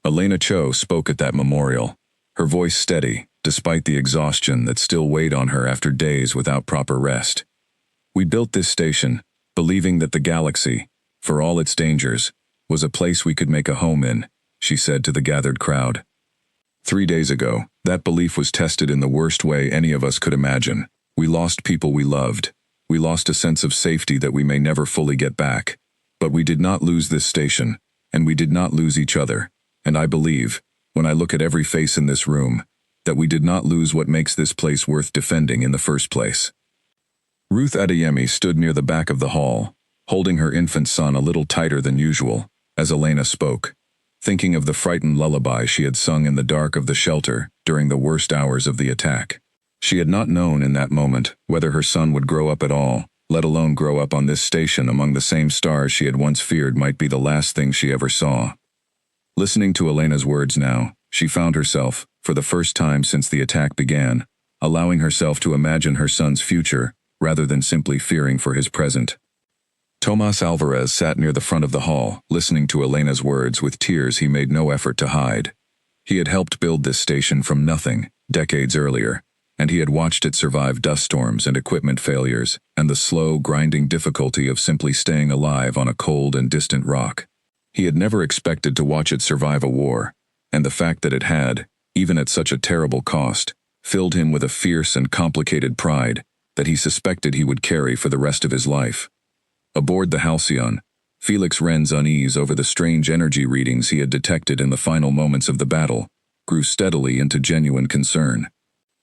Elena Cho spoke at that memorial, her voice steady, despite the exhaustion that still weighed on her after days without proper rest. "We built this station, believing that the galaxy, for all its dangers, was a place we could make a home in," she said to the gathered crowd. 3 days ago, that belief was tested in the worst way any of us could imagine. We lost people we loved. We lost a sense of safety that we may never fully get back. But we did not lose this station, and we did not lose each other, and I believe, when I look at every face in this room, that we did not lose what makes this place worth defending in the first place. Ruth Adeyemi stood near the back of the hall, holding her infant son a little tighter than usual, as Elena spoke, thinking of the frightened lullaby she had sung in the dark of the shelter during the worst hours of the attack. She had not known in that moment whether her son would grow up at all, let alone grow up on this station among the same stars she had once feared might be the last thing she ever saw. Listening to Elena's words now, she found herself, for the first time since the attack began, allowing herself to imagine her son's future rather than simply fearing for his present. Tomas Alvarez sat near the front of the hall, listening to Elena's words with tears he made no effort to hide. He had helped build this station from nothing, decades earlier, and he had watched it survive dust storms and equipment failures, and the slow, grinding difficulty of simply staying alive on a cold and distant rock. He had never expected to watch it survive a war, and the fact that it had, even at such a terrible cost, filled him with a fierce and complicated pride that he suspected he would carry for the rest of his life. Aboard the Halcyon, Felix Wren's unease over the strange energy readings he had detected in the final moments of the battle grew steadily into genuine concern.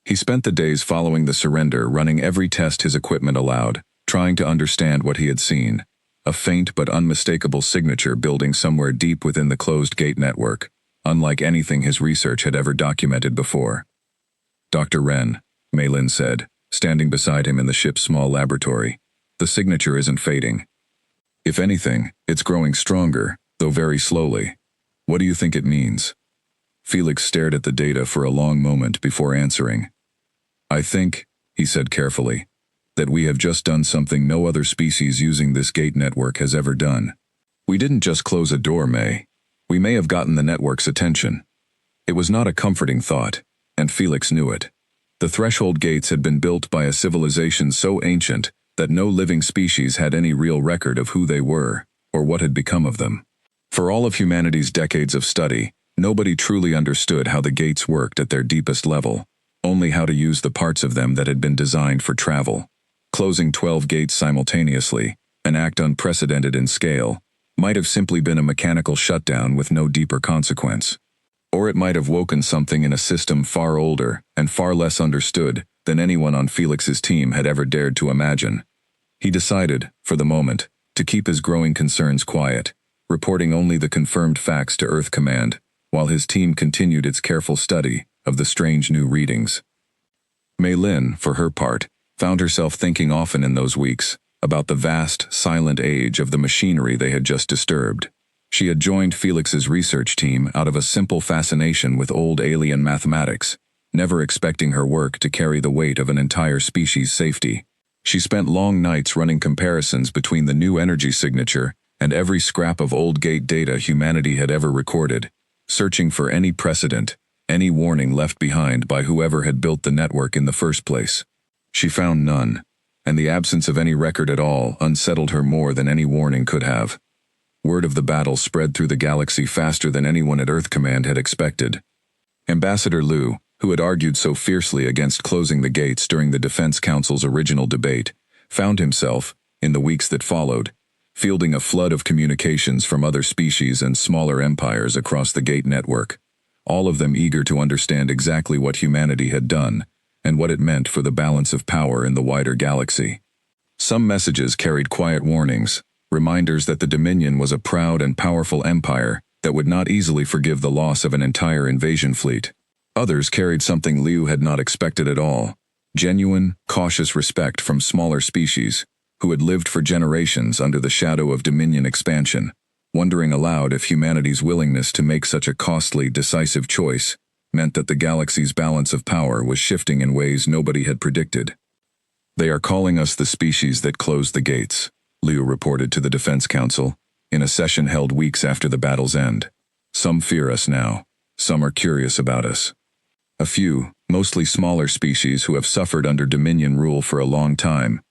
He spent the days following the surrender running every test his equipment allowed, trying to understand what he had seen, a faint but unmistakable signature building somewhere deep within the closed gate network, unlike anything his research had ever documented before. "Dr. Wren," Maylin said, standing beside him in the ship's small laboratory, "the signature isn't fading. If anything, it's growing stronger, though very slowly. What do you think it means?" Felix stared at the data for a long moment before answering. "I think," he said carefully, "that we have just done something no other species using this gate network has ever done. We didn't just close a door, May. We may have gotten the network's attention." It was not a comforting thought, and Felix knew it. The threshold gates had been built by a civilization so ancient that no living species had any real record of who they were, or what had become of them. For all of humanity's decades of study, nobody truly understood how the gates worked at their deepest level, only how to use the parts of them that had been designed for travel. Closing 12 gates simultaneously, an act unprecedented in scale, might have simply been a mechanical shutdown with no deeper consequence. Or it might have woken something in a system far older and far less understood than anyone on Felix's team had ever dared to imagine. He decided, for the moment, to keep his growing concerns quiet, reporting only the confirmed facts to Earth Command, while his team continued its careful study of the strange new readings. Maylin, for her part, found herself thinking often in those weeks about the vast, silent age of the machinery they had just disturbed. She had joined Felix's research team out of a simple fascination with old alien mathematics, never expecting her work to carry the weight of an entire species' safety. She spent long nights running comparisons between the new energy signature and every scrap of old gate data humanity had ever recorded, searching for any precedent, any warning left behind by whoever had built the network in the first place. She found none, and the absence of any record at all unsettled her more than any warning could have. Word of the battle spread through the galaxy faster than anyone at Earth Command had expected. Ambassador Liu, who had argued so fiercely against closing the gates during the Defense Council's original debate, found himself, in the weeks that followed, fielding a flood of communications from other species and smaller empires across the gate network, all of them eager to understand exactly what humanity had done and what it meant for the balance of power in the wider galaxy. Some messages carried quiet warnings, reminders that the Dominion was a proud and powerful empire that would not easily forgive the loss of an entire invasion fleet. Others carried something Liu had not expected at all, genuine, cautious respect from smaller species who had lived for generations under the shadow of Dominion expansion, wondering aloud if humanity's willingness to make such a costly, decisive choice meant that the galaxy's balance of power was shifting in ways nobody had predicted. "They are calling us the species that closed the gates," Liu reported to the Defense Council, in a session held weeks after the battle's end. "Some fear us now. Some are curious about us. A few, mostly smaller species who have suffered under Dominion rule for a long time,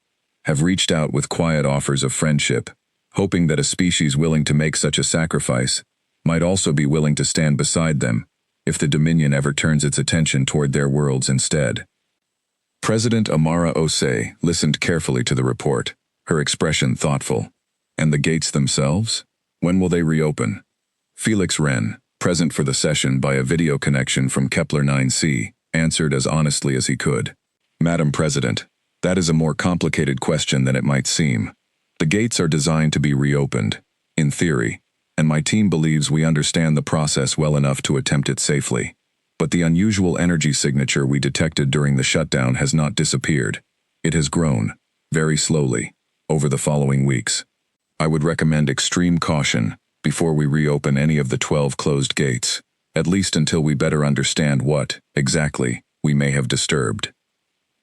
have reached out with quiet offers of friendship, hoping that a species willing to make such a sacrifice might also be willing to stand beside them if the Dominion ever turns its attention toward their worlds instead." President Amara Osei listened carefully to the report, her expression thoughtful. "And the gates themselves? When will they reopen?" Felix Wren, present for the session by a video connection from Kepler 9c, answered as honestly as he could. "Madam President, that is a more complicated question than it might seem. The gates are designed to be reopened, in theory, and my team believes we understand the process well enough to attempt it safely. But the unusual energy signature we detected during the shutdown has not disappeared. It has grown, very slowly, over the following weeks. I would recommend extreme caution before we reopen any of the 12 closed gates, at least until we better understand what, exactly, we may have disturbed."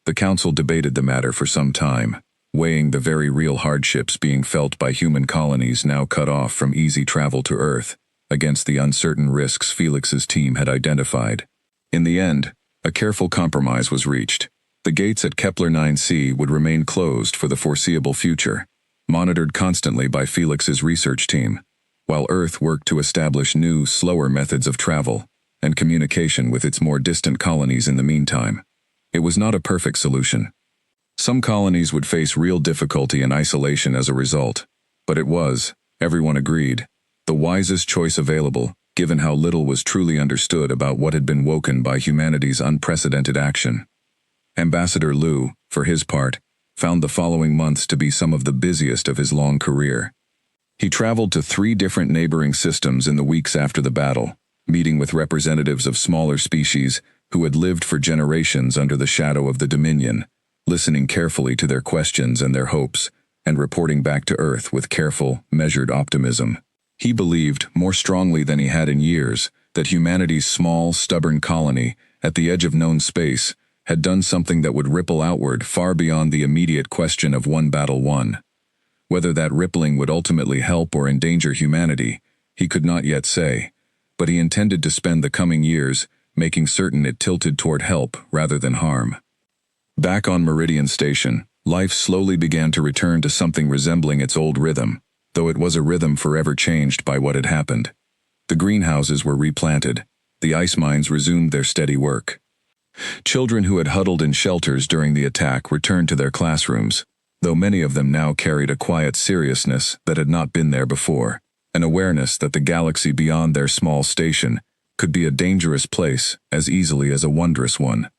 The Council debated the matter for some time, weighing the very real hardships being felt by human colonies now cut off from easy travel to Earth, against the uncertain risks Felix's team had identified. In the end, a careful compromise was reached. The gates at Kepler 9c would remain closed for the foreseeable future, monitored constantly by Felix's research team, while Earth worked to establish new, slower methods of travel and communication with its more distant colonies in the meantime. It was not a perfect solution. Some colonies would face real difficulty and isolation as a result, but it was, everyone agreed, the wisest choice available, given how little was truly understood about what had been woken by humanity's unprecedented action. Ambassador Liu, for his part, found the following months to be some of the busiest of his long career. He traveled to 3 different neighboring systems in the weeks after the battle, meeting with representatives of smaller species who had lived for generations under the shadow of the Dominion, listening carefully to their questions and their hopes, and reporting back to Earth with careful, measured optimism. He believed, more strongly than he had in years, that humanity's small, stubborn colony, at the edge of known space, had done something that would ripple outward far beyond the immediate question of one battle won. Whether that rippling would ultimately help or endanger humanity, he could not yet say, but he intended to spend the coming years making certain it tilted toward help rather than harm. Back on Meridian Station, life slowly began to return to something resembling its old rhythm, though it was a rhythm forever changed by what had happened. The greenhouses were replanted. The ice mines resumed their steady work. Children who had huddled in shelters during the attack returned to their classrooms, though many of them now carried a quiet seriousness that had not been there before, an awareness that the galaxy beyond their small station could be a dangerous place as easily as a wondrous one.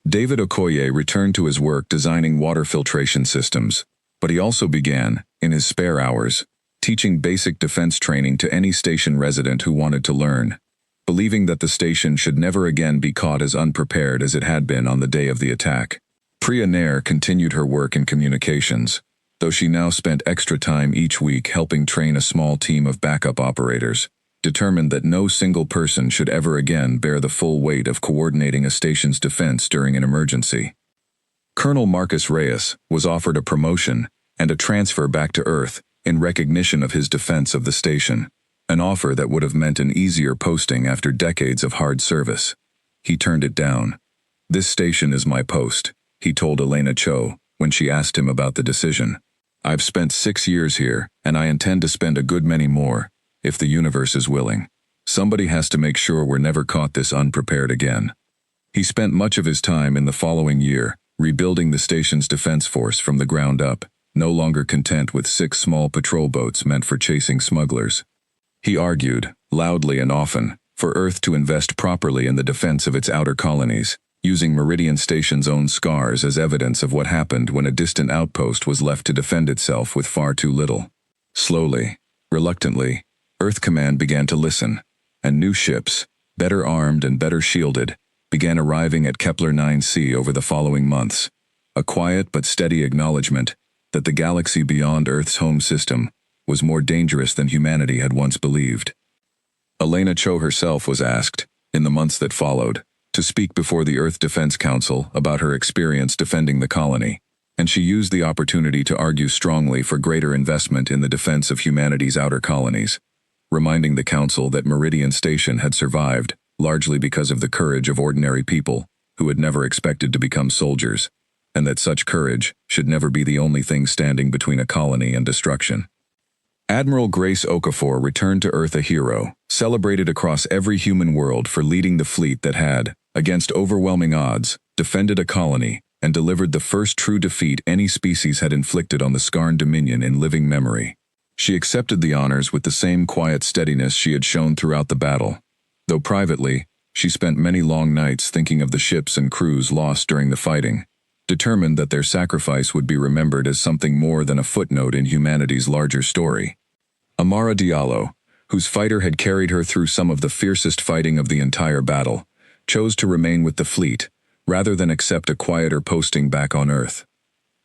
David Okoye returned to his work designing water filtration systems, but he also began, in his spare hours, teaching basic defense training to any station resident who wanted to learn, believing that the station should never again be caught as unprepared as it had been on the day of the attack. Priya Nair continued her work in communications, though she now spent extra time each week helping train a small team of backup operators, determined that no single person should ever again bear the full weight of coordinating a station's defense during an emergency. Colonel Marcus Reyes was offered a promotion and a transfer back to Earth in recognition of his defense of the station, an offer that would have meant an easier posting after decades of hard service. He turned it down. "This station is my post," he told Elena Cho when she asked him about the decision. "I've spent 6 years here, and I intend to spend a good many more, if the universe is willing. Somebody has to make sure we're never caught this unprepared again." He spent much of his time in the following year rebuilding the station's defense force from the ground up, no longer content with 6 small patrol boats meant for chasing smugglers. He argued, loudly and often, for Earth to invest properly in the defense of its outer colonies, using Meridian Station's own scars as evidence of what happened when a distant outpost was left to defend itself with far too little. Slowly, reluctantly, Earth Command began to listen, and new ships, better armed and better shielded, began arriving at Kepler 9c over the following months, a quiet but steady acknowledgement that the galaxy beyond Earth's home system was more dangerous than humanity had once believed. Elena Cho herself was asked, in the months that followed, to speak before the Earth Defense Council about her experience defending the colony, and she used the opportunity to argue strongly for greater investment in the defense of humanity's outer colonies, reminding the Council that Meridian Station had survived largely because of the courage of ordinary people who had never expected to become soldiers, and that such courage should never be the only thing standing between a colony and destruction. Admiral Grace Okafor returned to Earth a hero, celebrated across every human world for leading the fleet that had, against overwhelming odds, defended a colony and delivered the first true defeat any species had inflicted on the Skarn Dominion in living memory. She accepted the honors with the same quiet steadiness she had shown throughout the battle, though privately, she spent many long nights thinking of the ships and crews lost during the fighting, determined that their sacrifice would be remembered as something more than a footnote in humanity's larger story. Amara Diallo, whose fighter had carried her through some of the fiercest fighting of the entire battle, chose to remain with the fleet, rather than accept a quieter posting back on Earth.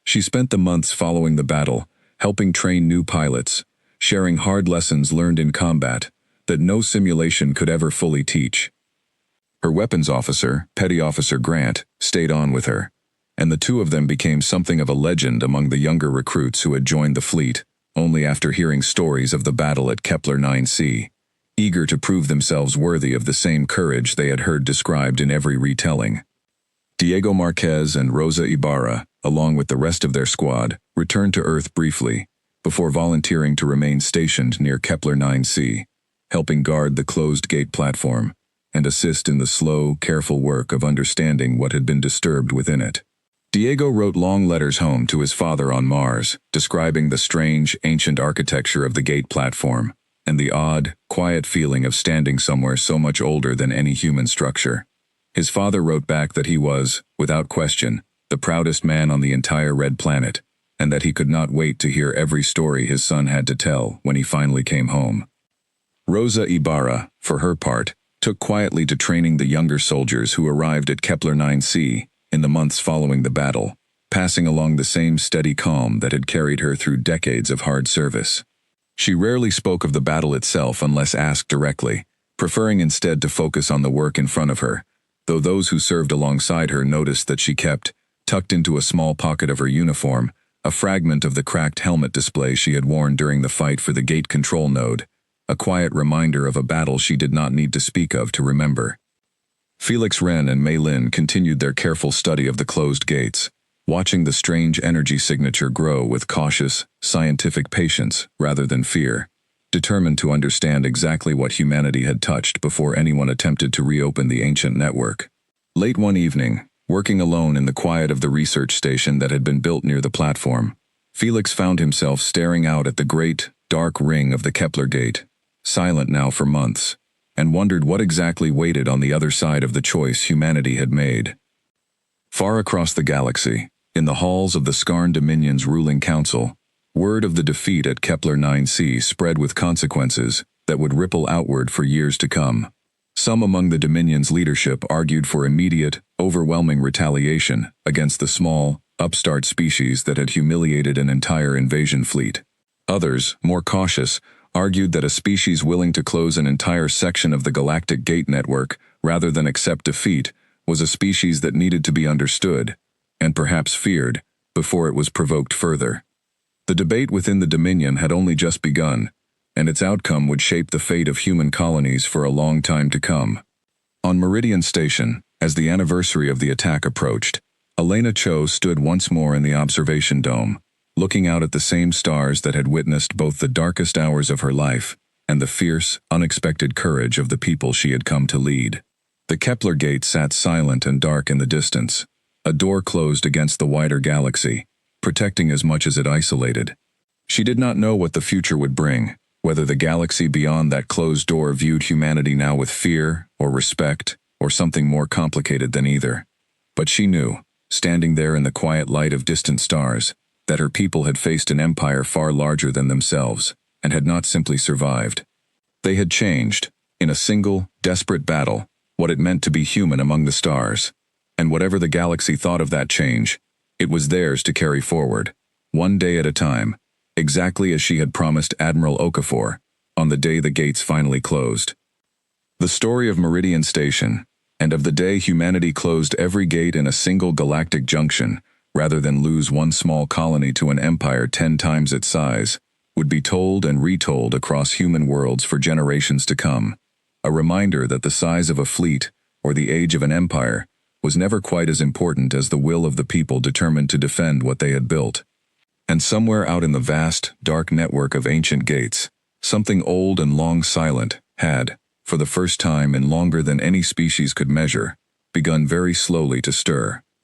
She spent the months following the battle, helping train new pilots, sharing hard lessons learned in combat that no simulation could ever fully teach. Her weapons officer, Petty Officer Grant, stayed on with her, and the two of them became something of a legend among the younger recruits who had joined the fleet, only after hearing stories of the battle at Kepler 9c, eager to prove themselves worthy of the same courage they had heard described in every retelling. Diego Marquez and Rosa Ibarra, along with the rest of their squad, returned to Earth briefly, before volunteering to remain stationed near Kepler 9c, helping guard the closed gate platform, and assist in the slow, careful work of understanding what had been disturbed within it. Diego wrote long letters home to his father on Mars, describing the strange, ancient architecture of the gate platform, and the odd, quiet feeling of standing somewhere so much older than any human structure. His father wrote back that he was, without question, the proudest man on the entire red planet, and that he could not wait to hear every story his son had to tell when he finally came home. Rosa Ibarra, for her part, took quietly to training the younger soldiers who arrived at Kepler 9c in the months following the battle, passing along the same steady calm that had carried her through decades of hard service. She rarely spoke of the battle itself unless asked directly, preferring instead to focus on the work in front of her, though those who served alongside her noticed that she kept, tucked into a small pocket of her uniform, a fragment of the cracked helmet display she had worn during the fight for the gate control node, a quiet reminder of a battle she did not need to speak of to remember. Felix Wren and Mei Lin continued their careful study of the closed gates, watching the strange energy signature grow with cautious, scientific patience rather than fear, determined to understand exactly what humanity had touched before anyone attempted to reopen the ancient network. Late one evening, working alone in the quiet of the research station that had been built near the platform, Felix found himself staring out at the great, dark ring of the Kepler gate, silent now for months, and wondered what exactly waited on the other side of the choice humanity had made. Far across the galaxy, in the halls of the Skarn Dominion's ruling council, word of the defeat at Kepler 9c spread with consequences that would ripple outward for years to come. Some among the Dominion's leadership argued for immediate, overwhelming retaliation against the small, upstart species that had humiliated an entire invasion fleet. Others, more cautious, argued that a species willing to close an entire section of the Galactic Gate network rather than accept defeat was a species that needed to be understood, and perhaps feared, before it was provoked further. The debate within the Dominion had only just begun, and its outcome would shape the fate of human colonies for a long time to come. On Meridian Station, as the anniversary of the attack approached, Elena Cho stood once more in the observation dome, looking out at the same stars that had witnessed both the darkest hours of her life and the fierce, unexpected courage of the people she had come to lead. The Kepler gate sat silent and dark in the distance, a door closed against the wider galaxy, protecting as much as it isolated. She did not know what the future would bring, whether the galaxy beyond that closed door viewed humanity now with fear or respect or something more complicated than either. But she knew, standing there in the quiet light of distant stars, that her people had faced an empire far larger than themselves and had not simply survived. They had changed, in a single, desperate battle, what it meant to be human among the stars. And whatever the galaxy thought of that change, it was theirs to carry forward, one day at a time, exactly as she had promised Admiral Okafor, on the day the gates finally closed. The story of Meridian Station, and of the day humanity closed every gate in a single galactic junction, rather than lose one small colony to an empire 10 times its size, would be told and retold across human worlds for generations to come, a reminder that the size of a fleet, or the age of an empire, was never quite as important as the will of the people determined to defend what they had built. And somewhere out in the vast, dark network of ancient gates, something old and long silent had, for the first time in longer than any species could measure, begun very slowly to stir.